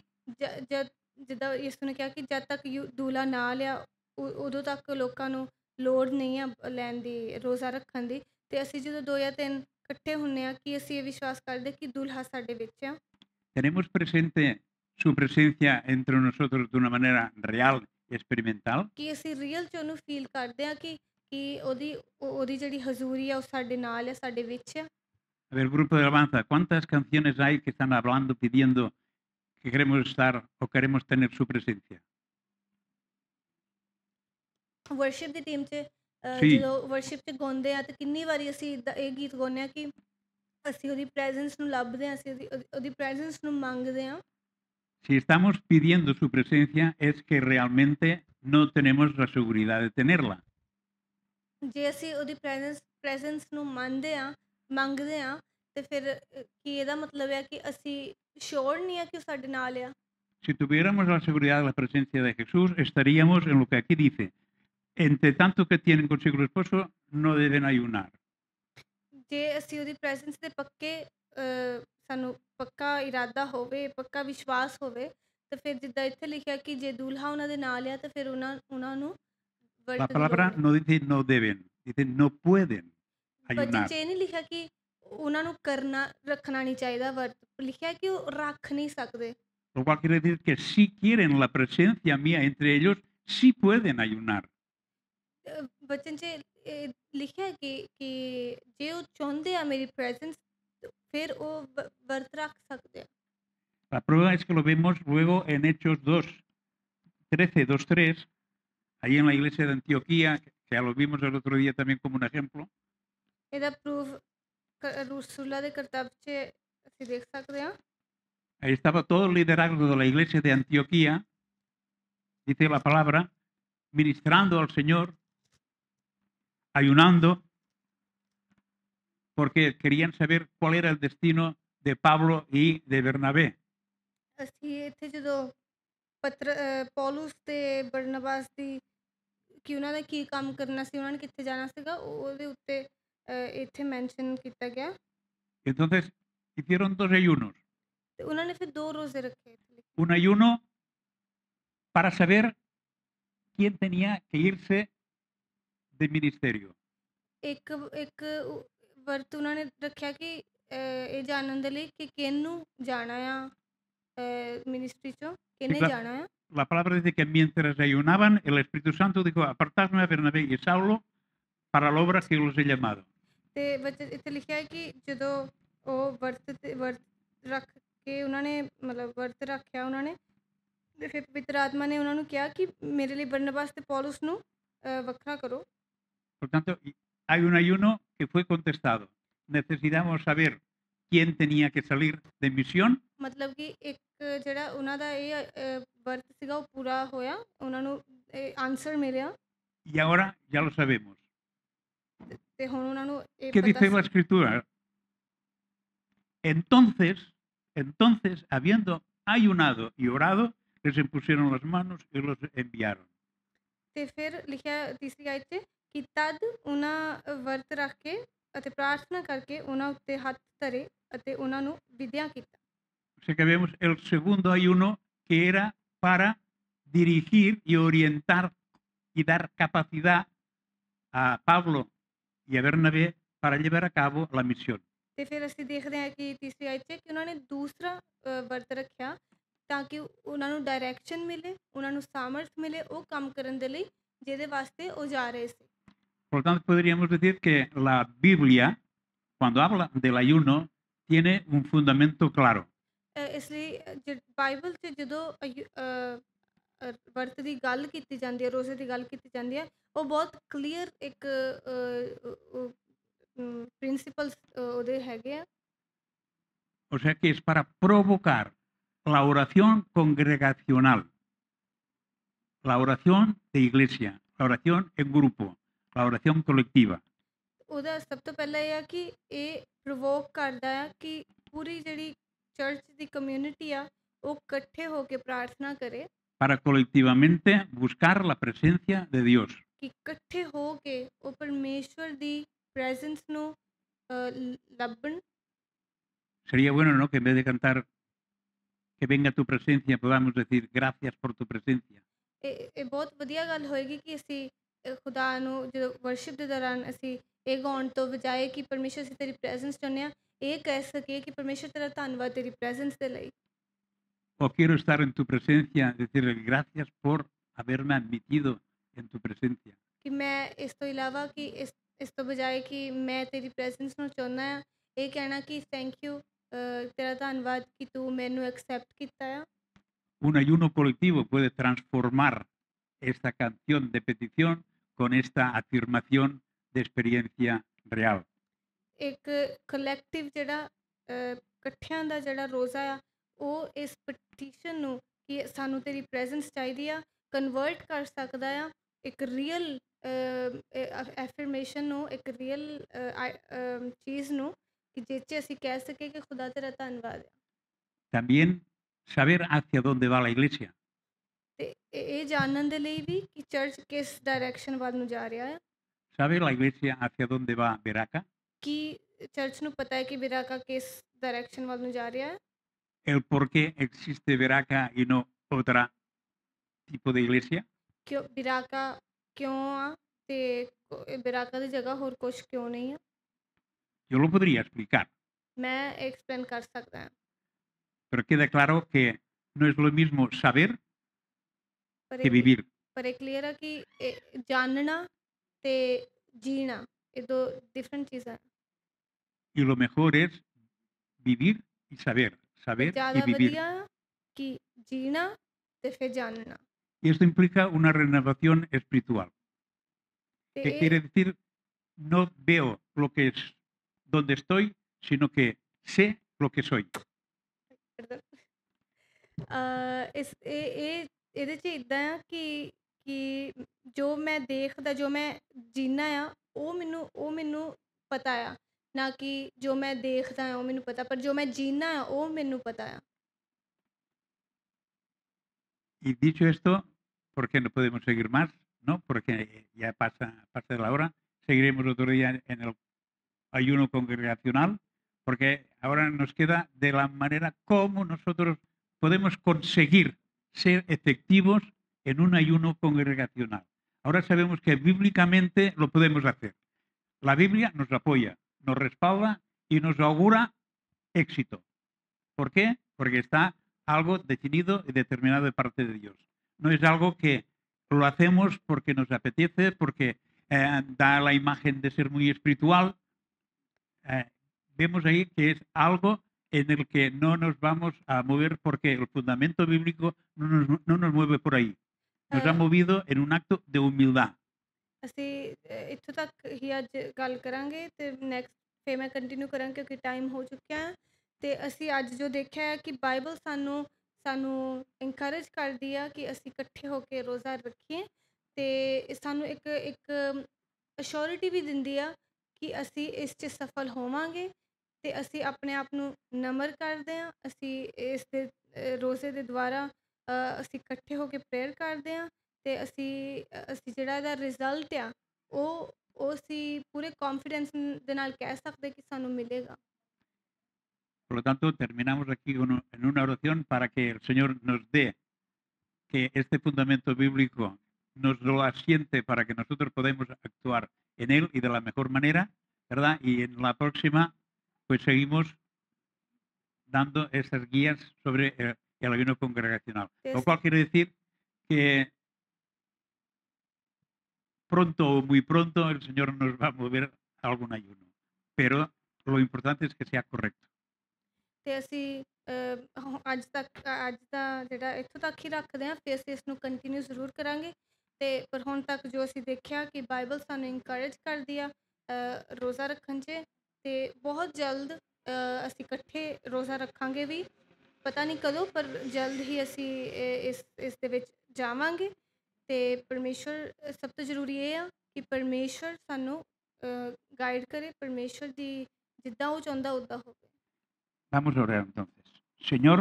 ਜਦ ਜਿੱਦਾਂ ਯਿਸੂ ਨੇ ਕਿਹਾ ਕਿ ਜਦ ਤੱਕ ਦੂਲਾ ਨਾ ਲਿਆ ਉਦੋਂ ਤੱਕ ਲੋਕਾਂ ਨੂੰ ਲੋੜ ਨਹੀਂ ਆ ਲੈਣ ਦੀ ਰੋਜ਼ਾ ਰੱਖਣ ਦੀ। ਅਤੇ ਅਸੀਂ ਜਦੋਂ 2 ਜਾਂ 3 ਇਕੱਠੇ ਹੁੰਦੇ ਹਾਂ ਕਿ ਅਸੀਂ ਇਹ ਵਿਸ਼ਵਾਸ ਕਰਦੇ ਕਿ ਦੁਲਹਾ ਸਾਡੇ ਵਿੱਚ ਆ। ¿Tenemos presente su presencia entre nosotros de una manera real y experimental? ਕਿ ਅਸੀਂ ਰੀਅਲ 'ਚ ਉਹਨੂੰ ਫੀਲ ਕਰਦੇ ਹਾਂ ਕਿ ਉਹਦੀ ਜਿਹੜੀ ਹਜ਼ੂਰੀ ਆ ਉਹ ਸਾਡੇ ਨਾਲ ਆ, ਸਾਡੇ ਵਿੱਚ ਆ। A ver, grupo de alabanza, ¿cuántas canciones hay que están hablando, pidiendo que queremos estar o queremos tener su presencia? Worship ਦੀ ਟੀਮ 'ਚ Sí, ਜਦੋਂ ਵਰਸ਼ਿਪ 'ਚ ਗਾਉਂਦੇ ਆ ਤਾਂ ਕਿੰਨੀ ਵਾਰੀ ਅਸੀਂ ਇਹ ਗੀਤ ਗਾਉਂਦੇ ਹਾਂ ਕਿ ਅਸੀਂ ਉਹਦੀ ਪ੍ਰੈਜ਼ੈਂਸ ਨੂੰ ਲੱਭਦੇ ਹਾਂ, ਅਸੀਂ ਉਹਦੀ ਪ੍ਰੈਜ਼ੈਂਸ ਨੂੰ ਮੰਗਦੇ ਹਾਂ। si estamos pidiendo su presencia es que realmente no tenemos la seguridad de tenerla. ਜੇ ਅਸੀਂ ਉਹਦੀ ਪ੍ਰੈਜ਼ੈਂਸ ਨੂੰ ਮੰਗਦੇ ਹਾਂ ਤੇ ਫਿਰ ਕੀ ਇਹਦਾ ਮਤਲਬ ਹੈ ਕਿ ਅਸੀਂ ਸ਼ੋਰ ਨਹੀਂ ਆ ਕਿ ਉਹ ਸਾਡੇ ਨਾਲ ਆ। Si tuviéramos la seguridad de la presencia de Jesús, estaríamos en lo que aquí dice. Entre tanto que tienen consigo el esposo, no deben ayunar. ਜੇ ਅਸੀਂ ਉਹਦੀ ਪ੍ਰੈਜ਼ੈਂਸ ਦੇ ਪੱਕੇ ਸਾਨੂੰ ਪੱਕਾ ਇਰਾਦਾ ਹੋਵੇ, ਪੱਕਾ ਵਿਸ਼ਵਾਸ ਹੋਵੇ ਤਾਂ ਫਿਰ ਜਿੱਦਾਂ ਇੱਥੇ ਲਿਖਿਆ ਕਿ ਜੇ ਦੁਲਹਾ ਉਹਨਾਂ ਦੇ ਨਾਲ ਆ ਤਾਂ ਫਿਰ ਉਹਨਾਂ ਨੂੰ La ਵਰਤ ਦੀ palabra ਲੋੜ ਨਹੀਂ। no dice no deben, dice no pueden ਵਚਨ ayunar. 'ਚ ਇਹ ਨਹੀਂ ਲਿਖਿਆ ਕਿ ਉਹਨਾਂ ਨੂੰ ਰੱਖਣਾ ਨਹੀਂ ਚਾਹੀਦਾ ਵਰਤ, ਲਿਖਿਆ ਕਿ ਉਹ ਰੱਖ ਨਹੀਂ ਸਕਦੇ। Lo cual quiere decir que si quieren la presencia mía entre ellos, sí pueden ayunar. ਵਚਨ 'ਚ ਇਹ ਲਿਖਿਆ ਕਿ ਜੇ ਉਹ ਚਾਹੁੰਦੇ ਆ ਮੇਰੀ ਪ੍ਰੈਜ਼ੈਂਸ ਫਿਰ ਉਹ ਵਰਤ ਰੱਖ ਸਕਦੇ ਆ। La prueba es que lo vemos luego en Hechos 2, 13, 2, 3, ahí en la iglesia de Antioquía, que ya lo vimos el otro día también como un ejemplo. ਇਹਦਾ ਪ੍ਰੂਫ ਰਸੂਲਾਂ ਦੇ ਕਰਤੱਵ 'ਚ ਅਸੀਂ ਦੇਖ ਸਕਦੇ ਹਾਂ। Ahí estaba todo el liderazgo de la iglesia de Antioquía, dice la palabra, ministrando al Señor, ayunando, porque querían saber cuál era el destino de Pablo y de Bernabé. ਅਸੀਂ ਇੱਥੇ ਜਦੋਂ ਪੌਲੁਸ ਤੇ ਬਰਨਬਾਸ ਦੀ ਕਿ ਉਹਨਾਂ ਨੇ ਕੀ ਕੰਮ ਕਰਨਾ ਸੀ, ਉਹਨਾਂ ਨੇ ਕਿੱਥੇ ਜਾਣਾ ਸੀਗਾ, ਉਹਦੇ ਉੱਤੇ ਇੱਥੇ ਮੈਂਸ਼ਨ ਕੀਤਾ ਗਿਆ। Entonces hicieron 2 ayunos. ਤੇ ਉਹਨਾਂ ਨੇ ਫਿਰ 2 ਰੋਜ਼ੇ ਰੱਖੇ। Un ayuno para saber quién tenía que irse del ministerio. ਇੱਕ ਵਰਤ ਉਹਨਾਂ ਨੇ ਰੱਖਿਆ ਕਿ ਇਹ ਜਾਣਨ ਦੇ ਲਈ ਕਿ ਕਿਹਨੂੰ ਜਾਣਾ ਆ ਮਿਨਿਸਟਰੀ 'ਚੋਂ, ਕਿਹਨੇ la, ਜਾਣਾ ਆ। la palabra dice que mientras ayunaban, el Espíritu Santo dijo, apartadme a Bernabé y Saulo para la obra que los he llamado. ਤੇ ਇੱਥੇ ਲਿਖਿਆ ਹੈ ਕਿ ਜਦੋਂ ਉਹ ਵਰਤ ਰੱਖ ਕੇ ਉਹਨਾਂ ਨੇ ਮਤਲਬ ਵਰਤ ਰੱਖਿਆ ਉਹਨਾਂ ਨੇ ਤੇ ਫਿਰ ਪਵਿੱਤਰ ਆਤਮਾ ਨੇ ਉਹਨਾਂ ਨੂੰ ਕਿਹਾ ਕਿ ਮੇਰੇ ਲਈ ਬਰਨਬਾਸ ਤੇ ਪੌਲੁਸ ਨੂੰ ਵੱਖਰਾ ਕਰੋ। Por tanto, hay un ayuno que fue contestado. Necesitamos saber quién tenía que salir de misión. ਮਤਲਬ ਕਿ ਇੱਕ ਜਿਹੜਾ ਉਹਨਾਂ ਦਾ ਇਹ ਵਰਤ ਸੀਗਾ ਉਹ ਪੂਰਾ ਹੋਇਆ, ਉਹਨਾਂ ਨੂੰ ਆਨਸਰ ਮਿਲਿਆ Y ahora ya lo sabemos. ਤੇ ਹੁਣ ਉਹਨਾਂ ਨੂੰ ਇਹ ¿Qué dice la ਪਤਾ Escritura? Entonces, habiendo ayunado y orado, les impusieron las manos y los enviaron. ਤੇ ਫਿਰ ਲਿਖਿਆ ਤੀਸਰੀ ਆਇਤ 'ਚ ਕਿ ਤਦ ਉਹਨਾਂ ਵਰਤ ਰੱਖ ਕੇ ਅਤੇ ਪ੍ਰਾਰਥਨਾ ਕਰਕੇ ਉਹਨਾਂ ਉੱਤੇ ਹੱਥ ਧਰੇ ਅਤੇ ਉਹਨਾਂ ਨੂੰ ਵਿਦਿਆ ਕੀਤਾ। O sea que vemos el segundo ayuno que era para dirigir y orientar y dar capacidad a Pablo y a Bernabé para llevar a cabo la misión. ਤੇ ਫਿਰ ਅਸੀਂ ਦੇਖਦੇ ਹਾਂ ਕਿ ਤੀਸਰੀ ਆਇਤ 'ਚ ਕਿ ਉਹਨਾਂ ਨੇ ਦੂਸਰਾ ਵਰਤ ਰੱਖਿਆ ਤਾਂ ਕਿ ਉਹਨਾਂ ਨੂੰ ਡਾਇਰੈਕਸ਼ਨ ਮਿਲੇ, ਉਹਨਾਂ ਨੂੰ ਸਾਮਰਥ ਮਿਲੇ ਉਹ ਕੰਮ ਕਰਨ ਦੇ ਲਈ ਜਿਹਦੇ ਵਾਸਤੇ ਉਹ ਜਾ ਰਹੇ ਸੀ। Por lo tanto, podríamos decir que la Biblia, cuando habla del ayuno, tiene un fundamento claro. ਇਸ ਲਈ ਬਾਈਬਲ 'ਚ ਜਦੋਂ ਵਰਤ ਦੀ ਗੱਲ ਕੀਤੀ ਜਾਂਦੀ ਹੈ, ਰੋਜ਼ੇ ਦੀ ਗੱਲ ਕੀਤੀ ਜਾਂਦੀ ਹੈ, ਉਹ ਬਹੁਤ ਕਲੀਅਰ ਇੱਕ ਪ੍ਰਿੰਸੀਪਲਸ ਉਹਦੇ ਹੈਗੇ ਆ। O sea que es para provocar la oración congregacional, la oración de iglesia, la oración en grupo, la oración colectiva. ਉਹਦਾ ਸਭ ਤੋਂ ਪਹਿਲਾਂ ਇਹ ਆ ਕਿ ਇਹ ਪ੍ਰੋਵੋਕ ਕਰਦਾ ਆ ਕਿ ਪੂਰੀ ਜਿਹੜੀ ਚਰਚ ਦੀ ਕਮਿਊਨਿਟੀ ਆ ਉਹ ਇਕੱਠੇ ਹੋ ਕੇ ਪ੍ਰਾਰਥਨਾ ਕਰੇ Para colectivamente buscar la presencia de Dios. ਕਿ ਇਕੱਠੇ ਹੋ ਕੇ ਉਹ ਪਰਮੇਸ਼ਵਰ ਦੀ ਪ੍ਰੈਜ਼ੈਂਸ ਨੂੰ ਲੱਭਣ। Sería bueno, ¿no? Que en vez de cantar que venga tu presencia, podamos decir gracias por tu presencia. ਇਹ ਬਹੁਤ ਵਧੀਆ ਗੱਲ ਹੋਏਗੀ ਕਿ ਅਸੀਂ ਖੁਦਾ ਨੂੰ ਜਦੋਂ ਵਰਸ਼ਿਪ ਦੇ ਦੌਰਾਨ ਅਸੀਂ ਇਹ ਗਾਉਣ ਤੋਂ ਬਜਾਏ ਕਿ ਪਰਮੇਸ਼ਰ ਅਸੀਂ ਤੇਰੀ ਪ੍ਰੈਜ਼ੈਂਸ ਚਾਹੁੰਦੇ ਹਾਂ, ਇਹ ਕਹਿ ਸਕੀਏ ਕਿ ਪਰਮੇਸ਼ਰ ਤੇਰਾ ਧੰਨਵਾਦ ਤੇਰੀ ਪ੍ਰੈਜ਼ੈਂਸ ਦੇ ਲਈ। O quiero estar en tu presencia, decirle gracias por haberme admitido en tu presencia. ਕਿ ਮੈਂ ਇਸ ਤੋਂ ਇਲਾਵਾ ਕਿ ਇਸ ਤੋਂ ਬਜਾਏ ਕਿ ਮੈਂ ਤੇਰੀ ਪ੍ਰੈਜ਼ੈਂਸ ਨੂੰ ਚਾਹੁੰਦਾ ਹਾਂ, ਇਹ ਕਹਿਣਾ ਕਿ ਥੈਂਕ ਯੂ, ਤੇਰਾ ਧੰਨਵਾਦ ਕਿ ਤੂੰ ਮੈਨੂੰ ਐਕਸੈਪਟ ਕੀਤਾ ਆ। Un ayuno colectivo puede transformar esta canción de petición con esta afirmación de experiencia real. ਇੱਕ ਕਲੈਕਟਿਵ ਜਿਹੜਾ ਇਕੱਠਿਆਂ ਦਾ ਜਿਹੜਾ ਰੋਜ਼ਾ ਆ ਉਹ ਇਸ ਪਟੀਸ਼ਨ ਨੂੰ ਕਿ ਸਾਨੂੰ ਤੇਰੀ ਪ੍ਰੈਜ਼ੈਂਸ ਚਾਹੀਦੀ ਆ ਕਨਵਰਟ ਕਰ ਸਕਦਾ ਆ ਇੱਕ ਰੀਅਲ ਐਫਰਮੇਸ਼ਨ ਨੂੰ, ਇੱਕ ਰੀਅਲ ਚੀਜ਼ ਨੂੰ ਕਿ ਜਿਸ 'ਚ ਅਸੀਂ ਕਹਿ ਸਕੀਏ ਕਿ ਖੁਦਾ ਤੇਰਾ ਧੰਨਵਾਦ ਆ। También saber hacia dónde va la iglesia. ਤੇ ਇਹ ਜਾਣਨ ਦੇ ਲਈ ਵੀ ਕਿ ਚਰਚ ਕਿਸ ਡਾਇਰੈਕਸ਼ਨ ਵੱਲ ਨੂੰ ਜਾ ਰਿਹਾ ਹੈ। ¿Sabe la iglesia hacia dónde va Veraca? ਕਿ ਚਰਚ ਨੂੰ ਪਤਾ ਹੈ ਕਿ ਵਿਰਾਕਾ ਕਿਸ ਡਾਇਰੈਕਸ਼ਨ ਵੱਲ ਨੂੰ ਜਾ ਰਿਹਾ ਹੈ। ¿El por qué existe Veraca y no otro tipo de iglesia? ਕਿਉਂ ਵਿਰਾਕਾ ਕਿਉਂ ਆ ਤੇ ਵਿਰਾਕਾ ਦੀ ਜਗ੍ਹਾ ਹੋਰ ਕੁਛ ਕਿਉਂ ਨਹੀਂ ਆ। Yo lo podría explicar, ਮੈਂ ਐਕਸਪਲੇਨ ਕਰ ਸਕਦਾ ਹਾਂ। pero queda claro que no es lo mismo saber ਪਰ que vivir. ਇਹ ਕਲੀਅਰ ਆ ਕਿ ਜਾਣਨਾ ਤੇ ਜੀਣਾ ਇਹ ਦੋ ਡਿਫਰੈਂਟ ਚੀਜ਼ਾਂ। Y lo mejor es vivir y saber, saber y ਜ਼ਿਆਦਾ vivir. ਵਧੀਆ ਕਿ ਜੀਣਾ ਤੇ ਫਿਰ ਜਾਣਨਾ। Y esto implica una renovación espiritual. ਤੇ ¿Qué quiere decir? No veo lo que es donde estoy, sino que sé lo que soy. ਇਹਦੇ 'ਚ ਇੱਦਾਂ ਆ ਕਿ ਜੋ ਮੈਂ ਦੇਖਦਾ, ਜੋ ਮੈਂ ਜੀਣਾ ਆ ਉਹ ਮੈਨੂੰ ਪਤਾ ਆ, ਨਾ ਕਿ ਜੋ ਮੈਂ ਦੇਖਦਾ ਆ ਉਹ ਮੈਨੂੰ ਪਤਾ, ਪਰ ਜੋ ਮੈਂ ਜੀਣਾ ਆ ਉਹ ਮੈਨੂੰ ਪਤਾ ਆ। Y dicho esto, porque no podemos seguir más, ¿no? Porque ya pasa la hora. Seguiremos otro día en el ayuno congregacional, porque ahora nos queda de la manera como nosotros podemos conseguir ser efectivos en un ayuno congregacional. Ahora sabemos que bíblicamente lo podemos hacer. La Biblia nos apoya, nos respalda y nos augura éxito. ¿Por qué? Porque está algo definido y determinado de parte de Dios. No es algo que lo hacemos porque nos apetece, porque da la imagen de ser muy espiritual. Vemos ahí que es algo en el que no nos vamos a mover porque el fundamento bíblico no nos mueve por ahí. Nos ha movido en un acto de humildad. ਅਸੀਂ ਇੱਥੋਂ ਤੱਕ ਹੀ ਅੱਜ ਗੱਲ ਕਰਾਂਗੇ ਤੇ ਨੈਕਸਟ ਫਿਰ ਮੈਂ ਕੰਟੀਨਿਊ ਕਰਾਂਗੀ ਕਿਉਂਕਿ ਟਾਈਮ ਹੋ ਚੁੱਕਿਆ ਹੈ। ਤੇ ਅਸੀਂ ਅੱਜ ਜੋ ਦੇਖਿਆ ਹੈ ਕਿ ਬਾਈਬਲ ਸਾਨੂੰ ਇਨਕਰੇਜ ਕਰਦੀ ਆ ਕਿ ਅਸੀਂ ਇਕੱਠੇ ਹੋ ਕੇ ਰੋਜ਼ਾ ਰੱਖੀਏ ਤੇ ਸਾਨੂੰ ਇੱਕ ਅਸ਼ੋਰਿਟੀ ਵੀ ਦਿੰਦੀ ਆ ਕਿ ਅਸੀਂ ਇਸ 'ਚ ਸਫਲ ਹੋਵਾਂਗੇ ਤੇ ਅਸੀਂ ਆਪਣੇ ਆਪ ਨੂੰ ਨਮਰ ਕਰਦੇ ਹਾਂ। ਅਸੀਂ ਇਸ ਦੇ ਰੋਜ਼ੇ ਦੇ ਦੁਆਰਾ ਅਸੀਂ ਇਕੱਠੇ ਹੋ ਕੇ ਪ੍ਰੇਅਰ ਕਰਦੇ ਹਾਂ ਤੇ ਅਸੀਂ ਜਿਹੜਾ ਇਹਦਾ ਰਿਜ਼ਲਟ ਆ ਉਹ ਅਸੀਂ ਪੂਰੇ ਕੌਨਫੀਡੈਂਸ ਦੇ ਨਾਲ ਕਹਿ ਸਕਦੇ ਕਿ ਸਾਨੂੰ ਮਿਲੇਗਾ। Por lo tanto, terminamos aquí en una oración para que el Señor nos dé que este fundamento bíblico nos lo asiente para que nosotros podamos actuar en él y de la mejor manera, ¿verdad? Y en la próxima, pues seguimos dando esas guías sobre el ayuno congregacional. Lo cual quiere decir que pronto o muy pronto el Señor nos va a mover a algún ayuno, pero lo importante es que sea correcto. ਤੇ ਅਸੀਂ ਅੱਜ ਤੱਕ ਅੱਜ ਦਾ ਜਿਹੜਾ ਇੱਥੋਂ ਤੱਕ ਹੀ ਰੱਖਦੇ ਹਾਂ, ਫਿਰ ਅਸੀਂ ਇਸ ਨੂੰ ਕੰਟੀਨਿਊ ਜ਼ਰੂਰ ਕਰਾਂਗੇ। ਅਤੇ ਪਰ ਹੁਣ ਤੱਕ ਜੋ ਅਸੀਂ ਦੇਖਿਆ ਕਿ ਬਾਈਬਲ ਸਾਨੂੰ ਇਨਕਰੇਜ ਕਰਦੀ ਆ ਰੋਜ਼ਾ ਰੱਖਣ 'ਚ, ਅਤੇ ਬਹੁਤ ਜਲਦ ਅਸੀਂ ਇਕੱਠੇ ਰੋਜ਼ਾ ਰੱਖਾਂਗੇ ਵੀ। ਪਤਾ ਨਹੀਂ ਕਦੋਂ, ਪਰ ਜਲਦ ਹੀ ਅਸੀਂ ਇਸ ਦੇ ਵਿੱਚ ਜਾਵਾਂਗੇ। ਅਤੇ ਪਰਮੇਸ਼ਵਰ ਸਭ ਤੋਂ ਜ਼ਰੂਰੀ ਇਹ ਆ ਕਿ ਪਰਮੇਸ਼ਵਰ ਸਾਨੂੰ ਗਾਈਡ ਕਰੇ, ਪਰਮੇਸ਼ਵਰ ਦੀ ਜਿੱਦਾਂ ਉਹ ਚਾਹੁੰਦਾ ਉੱਦਾਂ ਹੋਵੇ। Vamos a orar entonces. Señor,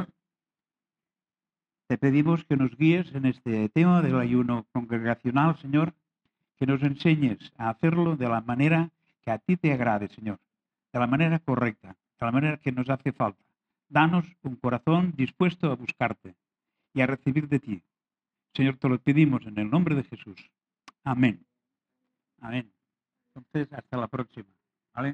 te pedimos que nos guíes en este tema del ayuno congregacional, Señor, que nos enseñes a hacerlo de la manera que a ti te agrade, Señor, de la manera correcta, de la manera que nos hace falta. Danos un corazón dispuesto a buscarte y a recibir de ti. Señor, te lo pedimos en el nombre de Jesús. Amén. Amén. Entonces, hasta la próxima. ¿Vale?